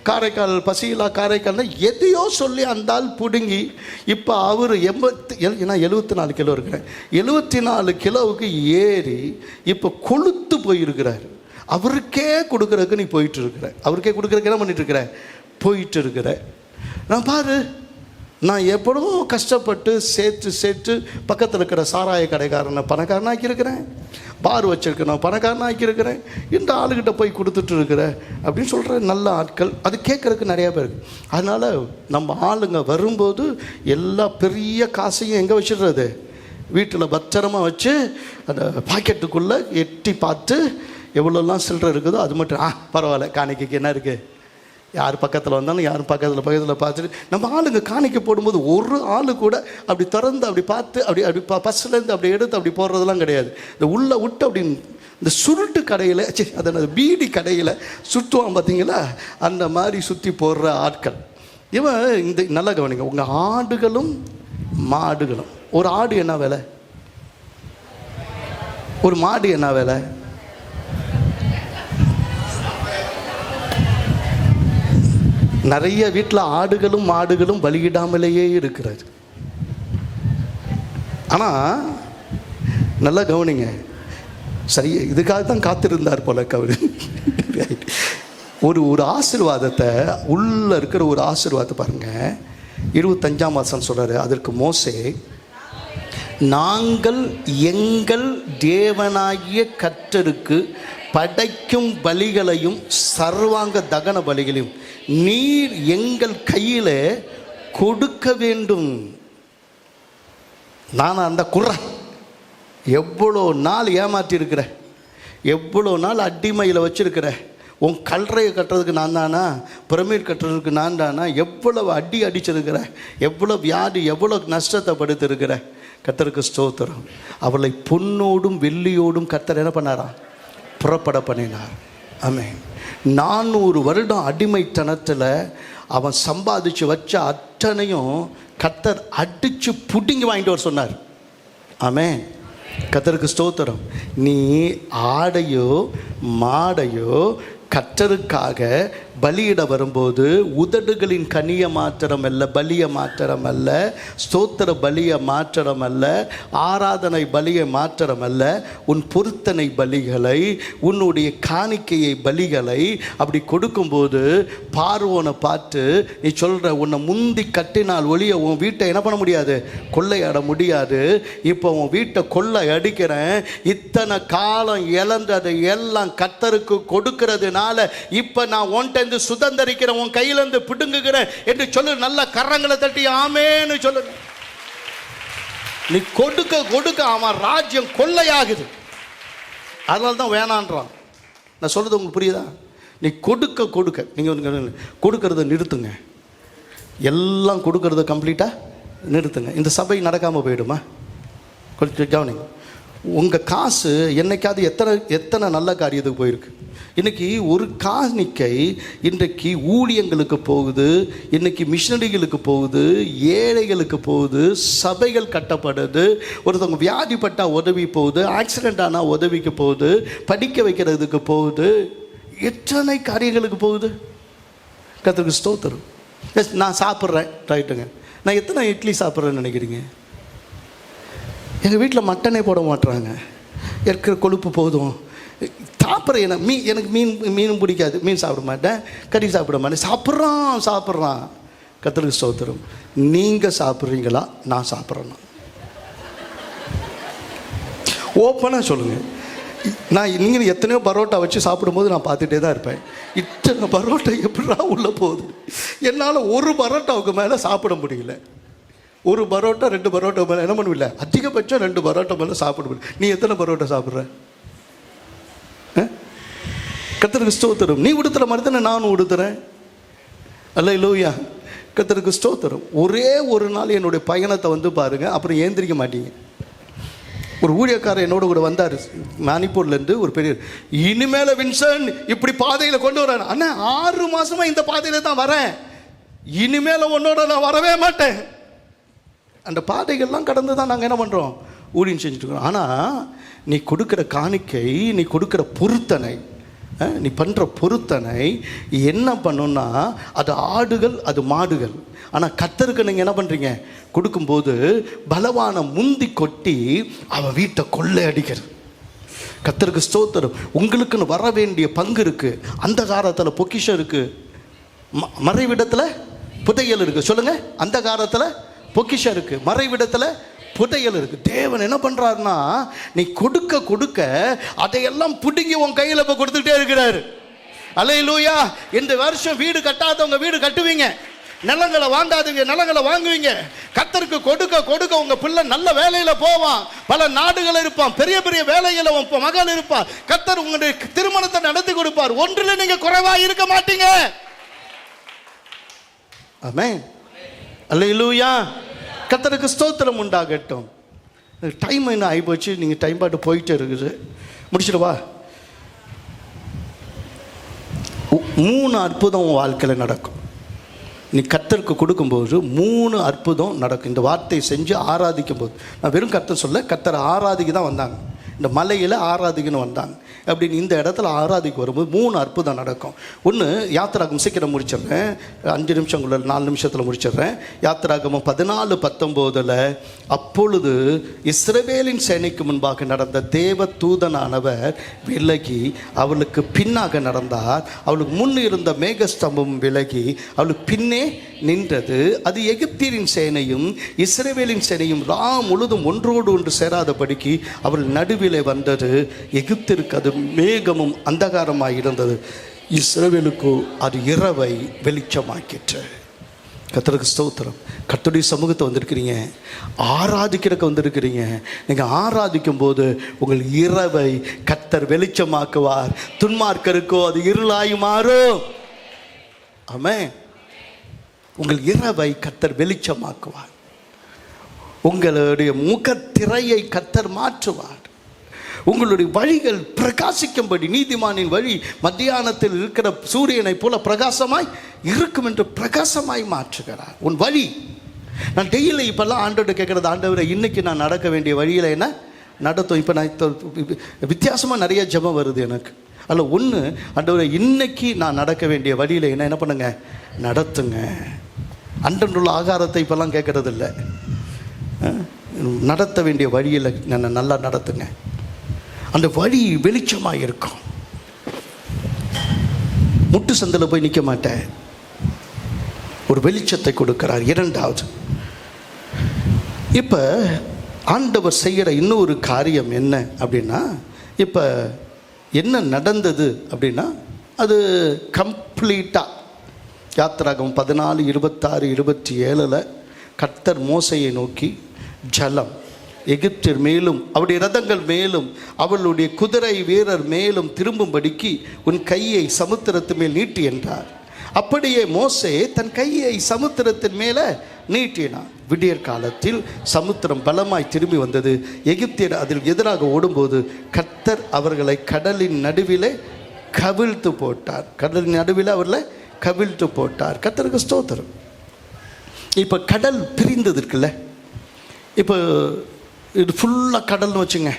காரைக்கால் பசியிலா காரைக்கால்னா எதையோ சொல்லி அந்த ஆள் பிடுங்கி இப்போ அவர் 74 கிலோ இருக்கிறேன், 74 கிலோவுக்கு ஏறி இப்போ கொளுத்து போயிருக்கிறார். அவருக்கே கொடுக்குறதுக்கு நீ போயிட்டு இருக்கிற. அவருக்கே கொடுக்குறதுக்கு என்ன பண்ணிட்டு இருக்கிற? போயிட்டு இருக்கிற. நான் பாரு, நான் எப்படோ கஷ்டப்பட்டு சேர்த்து பக்கத்தில் இருக்கிற சாராய கடைக்காரனை பணக்காரனாக்கியிருக்கிறேன், பார் வச்சிருக்கேன் பணக்காரனாக்கியிருக்கிறேன், இந்த ஆளுகிட்ட போய் கொடுத்துட்டு இருக்கிற அப்படின்னு சொல்கிற நல்ல ஆட்கள். அது கேட்குறதுக்கு நிறையா பேர் இருக்குது. அதனால் நம்ம ஆளுங்க வரும்போது எல்லா பெரிய காசையும் எங்கே வச்சிடுறது? வீட்டில் பத்திரமாக வச்சு அந்த பாக்கெட்டுக்குள்ளே எட்டி பார்த்து எவ்வளோலாம் சில்லறை இருக்குதோ அது மட்டும் பரவாயில்ல, காணிக்கைக்கு என்ன இருக்குது, யார் பக்கத்தில் வந்தாலும் யாரும் பக்கத்தில் பார்த்துட்டு, நம்ம ஆளுங்க காணிக்கை போடும்போது ஒரு ஆள் கூட அப்படி திறந்து அப்படி பார்த்து அப்படி பஸ்ஸுலேருந்து அப்படி எடுத்து அப்படி போடுறதெல்லாம் கிடையாது. இந்த உள்ளே விட்டு அப்படி இந்த சுருட்டு கடையில், அதை பீடி கடையில் சுற்றுவான் பார்த்தீங்களா, அந்த மாதிரி சுற்றி போடுற ஆட்கள் இவன். இந்த நல்லா கவனிங்க, உங்கள் ஆடுகளும் மாடுகளும். ஒரு ஆடு என்ன வேலை? ஒரு மாடு என்ன வேலை? நிறைய வீட்டில் ஆடுகளும் மாடுகளும் பலியிடாமலேயே இருக்கிறது. ஆனால் நல்லா கவனிங்க, சரி, இதுக்காக தான் காத்திருந்தார் போல கவர். ஒரு ஆசீர்வாதத்தை, உள்ளே இருக்கிற ஒரு ஆசீர்வாதத்தை பாருங்கள். 25ஆம் வசனம் சொல்கிறாரு, அதற்கு மோசே, நாங்கள் எங்கள் தேவனாகிய கர்த்தருக்கு படைக்கும் பலிகளையும் சர்வாங்க தகன பலிகளையும் நீர் எங்கள் கையில் கொடுக்க வேண்டும். நான் அந்த குர்றேன், எவ்வளோ நாள் ஏமாற்றிருக்கிறேன், எவ்வளோ நாள் அடிமையில் வச்சுருக்கிறேன். உன் கல்றையை கட்டுறதுக்கு நான் தானா, பிரமிட் கட்டுறதுக்கு நான் தானா, எவ்வளவு அடிச்சிருக்கிறேன், எவ்வளோ வியாதி, எவ்வளோ நஷ்டத்தை படுத்திருக்கிறேன். கர்த்தருக்கு ஸ்தோத்திரம். அவளை பொன்னோடும் வெள்ளியோடும் கர்த்தர் என்ன பண்ணாராம்? புறப்பட பண்ணினார். ஆமென். 400 வருடம் அடிமைத்தனத்தில் அவன் சம்பாதிச்சு வச்ச அத்தனையும் கர்த்தர் அடித்து புடிங்கி வாங்கிட்டு வர சொன்னார். ஆமென். கர்த்தருக்கு ஸ்தோத்திரம். நீ ஆடையோ மாடையோ கர்த்தருக்காக பலியிட வரும்போது உதடுகளின் கனிய மாத்திரம் அல்ல, பலிய மாத்திரம் அல்ல, ஸ்தோத்திர பலிய மாத்திரம் அல்ல, ஆராதனை பலிய மாத்திரம் அல்ல, உன் பொருத்தனை பலிகளை, உன்னுடைய காணிக்கையை பலிகளை அப்படி கொடுக்கும்போது பார்வோனை பார்த்து நீ சொல்கிற, உன்னை முந்தி கட்டினால் ஒளிய உன் வீட்டை என்ன பண்ண முடியாது? கொள்ளையாட முடியாது. இப்போ உன் வீட்டை கொள்ளை அடிக்கிறேன், இத்தனை காலம் இழந்ததை எல்லாம் கர்த்தருக்கு கொடுக்கிறதுனால இப்போ நான் ஒன்றை சுதந்திரிக்கிறேன், உன் கையிலிருந்து பிடுங்குகிறேன் என்று சொல்லு. நல்ல கரங்களை தட்டி ஆமேன்னு சொல்லு. நீ கொடுக்க கொடுக்க அவன் ராஜ்யம் கொள்ளையாகுது. அதனால தான் வேணான்றான். நான் சொல்றது உங்களுக்கு புரியுதா? நீ கொடுக்க கொடுக்க, நீங்கள் கொடுக்கறத நிறுத்துங்க, எல்லாம் கொடுக்கறத கம்ப்ளீட்டாக நிறுத்துங்க. இந்த சபை நடக்காமல் போயிடுமா? கொஞ்சம் கவனிங்க. உங்கள் காசு என்னைக்காவது எத்தனை நல்ல காரியத்துக்கு போயிருக்கு. இன்றைக்கி ஒரு காணிக்கை இன்றைக்கு ஊழியங்களுக்கு போகுது, இன்றைக்கி மிஷனரிகளுக்கு போகுது, ஏழைகளுக்கு போகுது, சபைகள் கட்டப்படுது, ஒருத்தவங்க வியாதிப்பட்டால் உதவி போகுது, ஆக்சிடெண்ட் ஆனால் உதவிக்கு போகுது, படிக்க வைக்கிறதுக்கு போகுது, எத்தனை காரியங்களுக்கு போகுது. கர்த்தருக்கு ஸ்தோத்திரம். நான் சாப்பிட்றேன், ரைட்டுங்க, நான் எத்தனை இட்லி சாப்பிட்றேன்னு நினைக்கிறீங்க? எங்கள் வீட்டில் மட்டனே போட மாட்டுறாங்க. இருக்கிற கொழுப்பு போதும் சாப்பிட்றேன். எனக்கு மீன் பிடிக்காது, மீன் சாப்பிட மாட்டேன், கறி சாப்பிட மாட்டேன். சாப்பிட்றான். கர்த்தருக்கு ஸ்தோத்திரம். நீங்கள் சாப்பிட்றீங்களா, நான் சாப்பிட்றேன்னா? ஓப்பனாக சொல்லுங்கள். நீங்கள் எத்தனையோ பரோட்டா வச்சு சாப்பிடும்போது நான் பார்த்துட்டே தான் இருப்பேன். இத்தனை பரோட்டா எப்படா உள்ளே போகுது? என்னால் ஒரு பரோட்டாவுக்கு மேலே சாப்பிட முடியல. ஒரு பரோட்டா 2 பரோட்டா மேலே என்ன பண்ணுவில்ல, அதிகபட்சம் 2 பரோட்டா மேலே சாப்பிட முடியல. நீ எத்தனை பரோட்டா சாப்பிட்ற? கர்த்தருக்கு ஸ்தோத்திரம். நீ உடுத்துற மாதிரி தானே நானும் உடுத்துறேன். அல்லேலூயா. கர்த்தருக்கு ஸ்தோத்திரம். ஒரே ஒரு நாள் என்னுடைய பயணத்தை வந்து பாருங்கள், அப்புறம் ஏந்திரிக்க மாட்டீங்க. ஒரு ஊழியக்காரர் என்னோட கூட வந்தார், மணிப்பூர்லேருந்து. ஒரு பெரிய, இனிமேல் வின்சன் இப்படி பாதையில் கொண்டு வரான். அண்ணா 6 மாதமாக இந்த பாதையில் தான் வரேன், இனிமேல் உன்னோட நான் வரவே மாட்டேன். அந்த பாதைகள்லாம் கடந்து தான் நாங்கள் என்ன பண்ணுறோம், ஊழியம் செஞ்சுட்ருக்கோம். ஆனால் நீ கொடுக்குற காணிக்கை, நீ கொடுக்குற பொருத்தனை, நீ பண்ணுற பொருத்தனை என்ன பண்ணுன்னா, அது ஆடுகள், அது மாடுகள். ஆனால் கர்த்தருக்கு நீங்கள் என்ன பண்ணுறீங்க, கொடுக்கும்போது பலவான முந்தி கொட்டி அவன் வீட்டை கொள்ளை அடிக்கிறது. கர்த்தருக்கு ஸ்தோத்திரம். உங்களுக்குன்னு வர வேண்டிய பங்கு இருக்குது. அந்த காலத்தில் பொக்கிஷம் இருக்குது, மறைவிடத்தில் புதையல் இருக்குது. சொல்லுங்கள், அந்த காலத்தில் பொக்கிஷம் இருக்குது, மறைவிடத்தில் புதையல் இருக்கு. தேவன் என்ன பண்றாருன்னா, நீ கொடுக்க கொடுக்க அதையெல்லாம் பிடுங்கி உன் கையில் இப்போ கொடுத்துட்டே இருக்கிறாரு. அல்லேலூயா. இந்த வருஷம் வீடு கட்டாதவங்க வீடு கட்டுவீங்க, நிலங்களை வாங்காதீங்க நிலங்களை வாங்குவீங்க. கர்த்தருக்கு கொடுக்க கொடுக்க உங்க பிள்ளை நல்ல வேலையில போவான், பல நாடுகள் இருப்பான், பெரிய பெரிய வேலையில உன் மகன் இருப்பான். கர்த்தர் உங்களுடைய திருமணத்தை நடத்தி கொடுப்பார். ஒன்றில் நீங்க குறைவா இருக்க மாட்டீங்க. ஆமென். அல்லேலூயா. கர்த்தருக்கு ஸ்தோத்திரம் உண்டாகட்டும். டைம் என்ன ஆகிப்போச்சு, நீங்கள் டைம் பாட்டு போயிட்டே இருக்குது. முடிச்சிடுவா. 3 அற்புதம் உன் வாழ்க்கையில் நடக்கும். நீ கர்த்தருக்கு கொடுக்கும்போது 3 அற்புதம் நடக்கும். இந்த வார்த்தையை செஞ்சு ஆராதிக்கும் போது, நான் வெறும் கர்த்தர் சொல்ல, கர்த்தர் ஆராதிக்க தான் வந்தாங்க. இந்த மலையில் ஆராதிக்கன்னு வந்தாங்க. அப்படின்னு இந்த இடத்துல ஆராதிக்க வரும்போது 3 அற்புதம் நடக்கும். ஒன்று, யாத்திராகம் சீக்கிரம் முடிச்சிடுறேன், 5 நிமிஷங்குள்ள 4 நிமிஷத்தில் முடிச்சிடுறேன். யாத்திராகமம் 14:19 அப்பொழுது இஸ்ரவேலின் சேனைக்கு முன்பாக நடந்த தேவ தூதனானவர் விலகி அவளுக்கு பின்னாக நடந்தார். அவளுக்கு முன் இருந்த மேகஸ்தம்பம் விலகி அவளுக்கு பின்னே நின்றது. அது எகிப்தியரின் சேனையும் இஸ்ரவேலின் சேனையும் முழுதும் ஒன்றோடு ஒன்று சேராதபடிக்கு அவள் நடுவிலே வந்தது. எகிப்திற்கு அது மேகமும் அந்தகாரமாய் இருந்தது, இஸ்ரவேலுக்கு அது இரவை வெளிச்சமாக்கிற்று. கர்த்தருக்கு ஸ்தோத்திரம். கர்த்தருடைய சமூகத்தை வந்திருக்கிறீங்க, ஆராதிக்கிறதுக்கு வந்திருக்கிறீங்க. நீங்கள் ஆராதிக்கும் போது உங்கள் இரவை கர்த்தர் வெளிச்சமாக்குவார். துன்மார்க்கருக்கோ அது இருளாய் மாறும். ஆமென். உங்கள் இரவை கர்த்தர் வெளிச்சமாக்குவார். உங்களுடைய முகத்திரையை கர்த்தர் மாற்றுவார். உங்களுடைய வழிகள் பிரகாசிக்கும்படி, நீதிமானின் வழி மத்தியானத்தில் இருக்கிற சூரியனை போல பிரகாசமாய் இருக்கும் என்று பிரகாசமாய் மாற்றுகிறார் உன் வழி. நான் டெய்லி இப்போல்லாம் ஆண்டவர்கிட்ட கேட்குறது, ஆண்டவரை இன்னைக்கு நான் நடக்க வேண்டிய வழியில் என்ன நடத்தும். இப்போ நான் வித்தியாசமாக நிறைய ஜெபம் வருது எனக்கு. அதில் ஒன்று, ஆண்டவரை இன்னைக்கு நான் நடக்க வேண்டிய வழியில் என்ன பண்ணுங்க, நடத்துங்க. அன்றன்றுள்ள ஆகாரத்தை இப்போல்லாம் கேட்கறது இல்லை, நடத்த வேண்டிய வழியில் நான் நல்லா நடத்துங்க. அந்த வழி வெளிச்சமாக இருக்கும். முட்டு சந்தில் போய் நிற்க மாட்டேன், ஒரு வெளிச்சத்தை கொடுக்கிறார். 2வது, இப்போ ஆண்டவர் செய்கிற இன்னொரு காரியம் என்ன அப்படின்னா, இப்போ என்ன நடந்தது அப்படின்னா, அது கம்ப்ளீட்டாக யாத்திராகமம் 14, 26, 27 கர்த்தர் மோசையை நோக்கி ஜலம் எகிப்தியர் மேலும் அவருடைய ரதங்கள் மேலும் அவளுடைய குதிரை வீரர் மேலும் திரும்பும்படிக்கு உன் கையை சமுத்திரத்து மேல் நீட்டி என்றார். அப்படியே மோசே தன் கையை சமுத்திரத்தின் மேலே நீட்டினான். விடியற் காலத்தில் சமுத்திரம் பலமாய் திரும்பி வந்தது. எகிப்தியர் அதில் எதிராக ஓடும்போது கர்த்தர் அவர்களை கடலின் நடுவிலே கவிழ்த்து போட்டார். கடலின் நடுவில் அவர்களை கவிழ்த்து போட்டார். கர்த்தருக்கு ஸ்தோத்திரம். இப்போ கடல் பிரிந்தது இருக்குல்ல, இப்போ இது ஃபுல்லாக கடல்னு வச்சுங்க,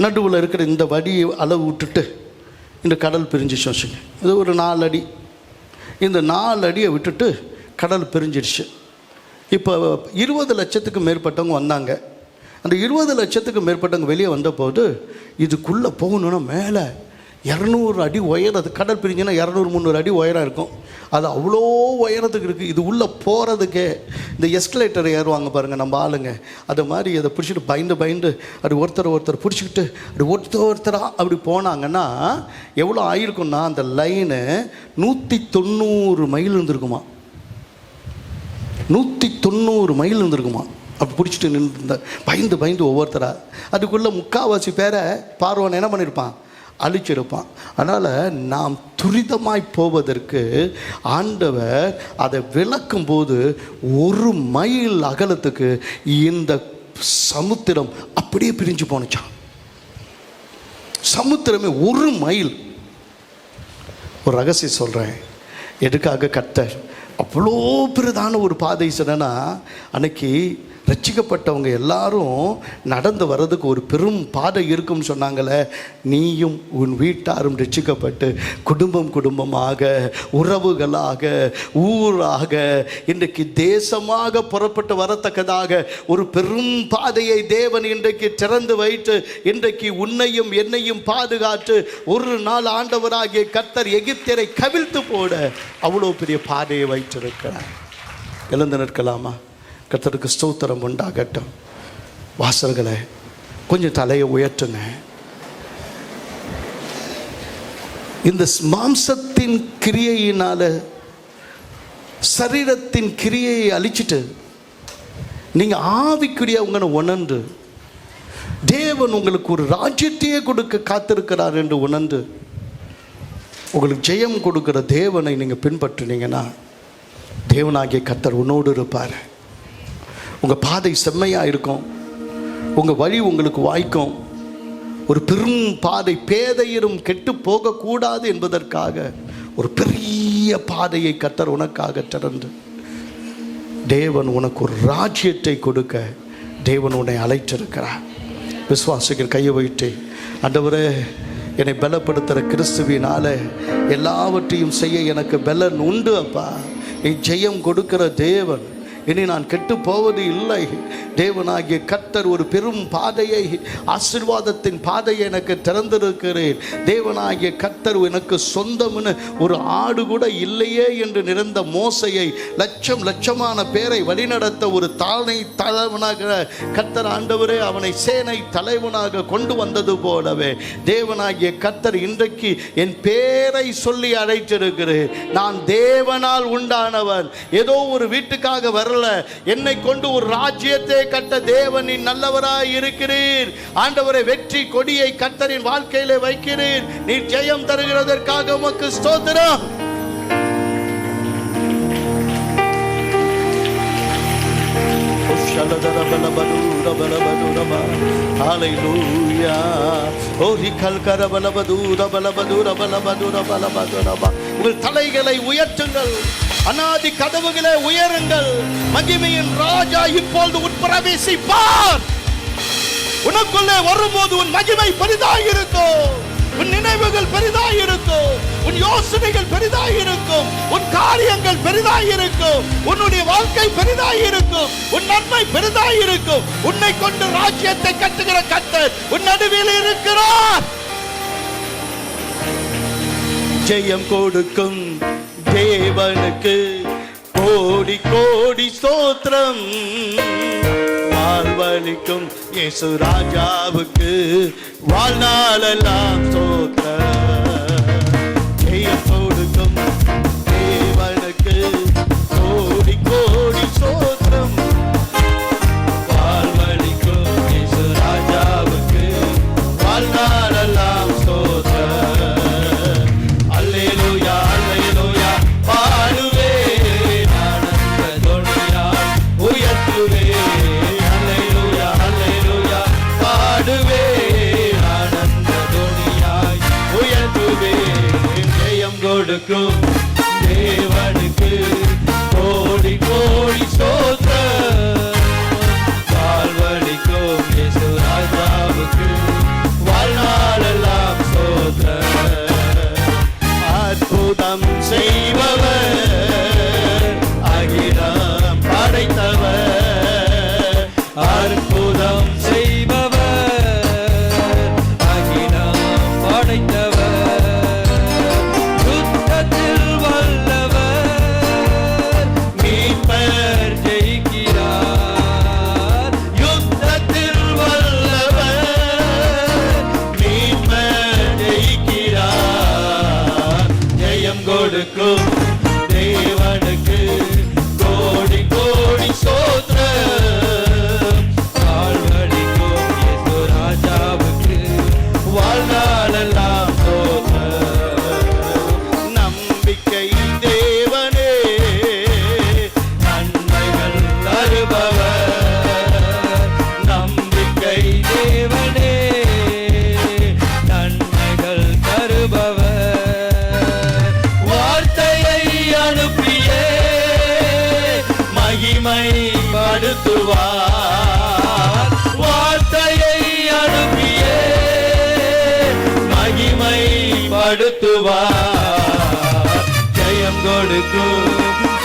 நடுவில் இருக்கிற இந்த வடி அளவு விட்டுட்டு இந்த கடல் பிரிஞ்சிச்சு வச்சுங்க. இது ஒரு 4 அடி, இந்த 4 அடியை விட்டுட்டு கடல் பிரிஞ்சிடுச்சு. இப்போ 20 லட்சத்துக்கு மேற்பட்டவங்க வந்தாங்க. அந்த 20 லட்சத்துக்கு மேற்பட்டவங்க வெளியே வந்தபோது இதுக்குள்ளே போகணுன்னா மேலே 200 அடி உயரம், அது கடல் பிரிஞ்சுன்னா 200-300 அடி உயரம் இருக்கும். அது அவ்வளோ உயரத்துக்கு இருக்குது. இது உள்ளே போகிறதுக்கே இந்த எஸ்கலேட்டர் ஏறுவாங்க பாருங்கள் நம்ம ஆளுங்க, அது மாதிரி அதை பிடிச்சிட்டு பயந்து அப்படி ஒருத்தர் பிடிச்சிக்கிட்டு அப்படி ஒருத்தராக அப்படி போனாங்கன்னா எவ்வளோ ஆயிருக்குன்னா அந்த லைனு 190 மைல் இருந்திருக்குமா. 190 மைல் இருந்திருக்குமா. அப்படி பிடிச்சிட்டு நின்று பயந்து ஒவ்வொருத்தராக. அதுக்குள்ளே முக்கால்வாசி பேரை பார்வன் என்ன பண்ணியிருப்பான், அழிச்சிருப்பான். அதனால் நாம் துரிதமாய் போவதற்கு ஆண்டவர் அதை விளக்கும் போது 1 மைல் அகலத்துக்கு இந்த சமுத்திரம் அப்படியே பிரிஞ்சு போனுச்சான். சமுத்திரமே 1 மைல். ஒரு ரகசியம் சொல்கிறேன், எதுக்காக கர்த்தர் அவ்வளோ பெரிதான ஒரு பாதை சொன்னா, அன்னைக்கு ரட்சிக்கப்பட்டவங்க எல்லாரும் நடந்து வர்றதுக்கு ஒரு பெரும் பாதை இருக்கும்னு சொன்னாங்களே. நீயும் உன் வீட்டாரும் ரட்சிக்கப்பட்டு குடும்பமாக, உறவுகளாக, ஊராக, இன்றைக்கு தேசமாக புறப்பட்டு வரத்தக்கதாக ஒரு பெரும் பாதையை தேவன் இன்றைக்கு திறந்து வைத்து இன்றைக்கு உன்னையும் என்னையும் பாதுகாத்து ஒரு நாள் ஆண்டவராகிய கர்த்தர் எகிப்தியரை கவிழ்த்து போட அவ்வளோ பெரிய பாதையை வைத்திருக்கிறார். எழுந்து நிற்கலாமா? கர்த்தருக்கு ஸ்தோத்திரம் உண்டாகட்டும். வாசல்களை கொஞ்சம் தலையை உயர்த்துங்க. இந்த மாம்சத்தின் கிரியையினால சரீரத்தின் கிரியையை அழிச்சிட்டு நீங்க ஆவிக்குரிய உங்களை உணர்ந்து தேவன் உங்களுக்கு ஒரு ராஜ்யத்தையே கொடுக்க காத்திருக்கிறார் என்று உணர்ந்து உங்களுக்கு ஜெயம் கொடுக்கிற தேவனை நீங்க பின்பற்றினீங்கன்னா தேவனாகிய கர்த்தர் உன்னோடு இருப்பார். உங்கள் பாதை செம்மையாக இருக்கும். உங்கள் வழி உங்களுக்கு வாய்க்கும். ஒரு பெரும் பாதை, பேதையரும் கெட்டு போகக்கூடாது என்பதற்காக ஒரு பெரிய பாதையை கர்த்தர் உனக்காக திறந்து தேவன் உனக்கு ஒரு ராஜ்யத்தை கொடுக்க தேவன் உன்னை அழைத்திருக்கிறார். விசுவாசிகள் கையை வைத்து, ஆண்டவரே என்னை பலப்படுத்துகிற கிறிஸ்துவினால எல்லாவற்றையும் செய்ய எனக்கு பலன் உண்டு அப்பா. ஜெயம் கொடுக்கிற தேவன், இனி நான் கெட்டு போவது இல்லை. தேவனாகிய கர்த்தர் ஒரு பெரும் பாதையை, ஆசீர்வாதத்தின் பாதையை எனக்கு திறந்திருக்கிறேன். தேவனாகிய கர்த்தர் எனக்கு சொந்தம்னு ஒரு ஆடு கூட இல்லையே என்று நிறைந்த மோசையை லட்சமான பேரை வழிநடத்த ஒரு தலைவனாக கர்த்தர் ஆண்டவரே அவனை சேனை தலைவனாக கொண்டு வந்தது போலவே தேவனாகிய கர்த்தர் இன்றைக்கு என் பேரை சொல்லி அழைத்திருக்கிறேன். நான் தேவனால் உண்டானவன், ஏதோ ஒரு வீட்டுக்காக வரல. என்னை கொண்டு ஒரு ராஜ்யத்தை கட்ட தேவன் நீ நல்லவராய் இருக்கிறீர். ஆண்டவரே வெற்றி கொடியை கர்த்தரின் வாழ்க்கையிலே வைக்கிறீர். நீ ஜெயம் தருகிறதற்காக உமக்கு ஸ்தோத்திரம். உங்கள் தலைகளை உயர்த்துங்கள், அநாதி கதவுகளை உயருங்கள். மகிமையின் ராஜா இப்பொழுது உட்பிரவேசிப்பார். உனக்குள்ளே வரும்போது உன் மகிமை பெரிதாயிருக்கும், உன் நினைவுகள் பெரிதாயிருக்கும், உன் யோசனைகள் பெரிதாயிருக்கும், உன் காரியங்கள் பெரிதாயிருக்கும், உன்னுடைய வாழ்க்கை பெரிதாயிருக்கும், உன் நன்மை பெரிதாயிருக்கும். உன்னை கொண்டு ராஜ்யத்தை கட்டுகிற கர்த்தர் உன் நடுவில் இருக்கிறார். ஜெயம் கொடுக்கும் தேவனுக்கு கோடி கோடி ஸ்தோத்திரம். வாழ்வளிக்கும் இயேசு ராஜாவுக்கு வாழ்நாளெல்லாம் ஸ்தோத்திரம். ஜெயம் கொடுக்கும் தேவனுக்கு கோடி கோடி ஸ்தோத்திரம். வாழ்வளிக்கும் இயேசு ராஜாவுக்கு வாழ்நாளெல்லாம் ஸ்தோத்திரம். அல்லேலூயா அல்லேலூயா பாடுவேன், ஆனந்த தொனியால் உயர்த்துவேன். அல்லேலூயா அல்லேலூயா பாடுவேன், ஆனந்த தொனியாய் நடத்துவார். ஜெயம் கொடுக்கும்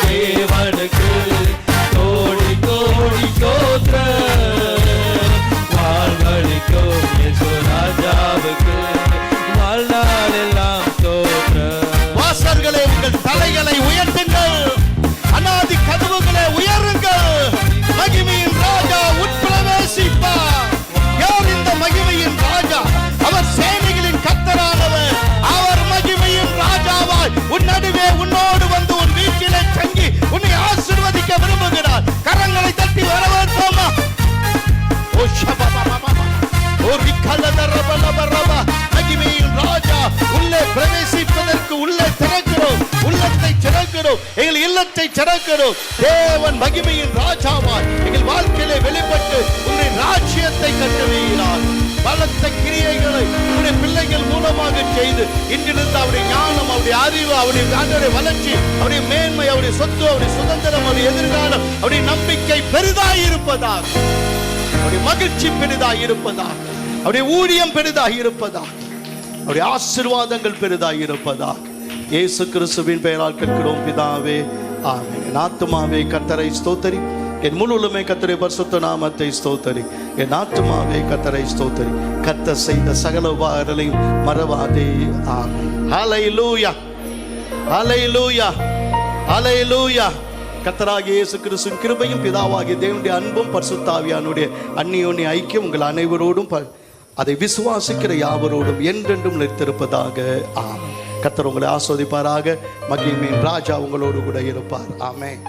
தேவனுக்கு கோடி கோடி ஸ்தோத்திரம். வாழ்வழிக்கும் இயேசு ராஜாவுக்கு வாழ்நாளெல்லாம் ஸ்தோத்திரம். வாசல்களே உங்கள் தலைகளை உயர்த்துங்கள், அநாதி கதவுகளே உயருங்கள். மகிமையின் ராஜா உட்பிரவேசிப்பார். யார் இந்த மகிமையின் ராஜா? அவர் சேனைகளின் கர்த்தரானவர். அவர் மகிமையின் ராஜாவாய் உன் நடுவே உன்னோடு வந்து உன் வீட்டிலே தங்கி உன்னை ஆசீர்வதிக்க விரும்புகிறார். கரங்களை தட்டி வரவேற்போமா? ஓ ஷபபபபப ஓ ரிகலதரபலபரப. மகிமையின் ராஜா உள்ளே பிரவேசிப்பதற்கு உள்ளே திறக்கிறோம், உள்ளத்தை திறக்கிறோம், எங்கள் இல்லத்தை திறக்கிறோம். தேவன் மகிமையின் ராஜாவாய் எங்கள் வாழ்க்கையிலே வெளிப்பட்டு உன்னை ராஜ்யத்தை கட்டுவீரார். பலத்த கிரியைகளை உடைய பிள்ளைகள் மூலமாக செய்து இன்றிலிருந்து அவருடைய ஞானம், அவருடைய அறிவு, அவருடைய வளர்ச்சி, அவருடைய மேன்மை, அவருடைய சொத்து, அவருடைய சுதந்திரம், அவருடைய எதிர்காலம், அவருடைய நம்பிக்கை பெரிதாய் இருப்பதாக, அவருடைய மகிழ்ச்சி பெரிதாய் இருப்பதாக, அவருடைய ஊழியம் பெரிதாய் இருப்பதாக, அவருடைய ஆசீர்வாதங்கள் பெரிதாய் இருப்பதாக இயேசு கிறிஸ்துவின் பெயரால் கேட்கிறோம் பிதாவே, ஆமென். என் ஆத்துமாவே கர்த்தரை ஸ்தோத்தரி, என் முழுமே கர்த்தருடைய பரிசுத்த நாமத்தை ஸ்தோத்தரி. என் ஆத்துமாவே கர்த்தரை ஸ்தோத்தரி, கர்த்தர் செய்த சகல உபகாரங்களையும் மறவாதே. ஆமென். ஹல்லேலூயா, ஹல்லேலூயா, ஹல்லேலூயா. கர்த்தராகிய இயேசு கிறிஸ்துவின் கிருபையும் பிதாவாகிய தேவனுடைய அன்பும் பரிசுத்த ஆவியானுடைய அந்நியோன்ய ஐக்கியம் உங்கள் அனைவரோடும் அதை விசுவாசிக்கிற யாவரோடும் என்றென்றும் நிலைத்திருப்பதாக. ஆமென். கர்த்தர் உங்களை ஆசீர்வதிப்பாராக. மகிமையின் ராஜா உங்களோடு கூட இருப்பார். ஆமென்.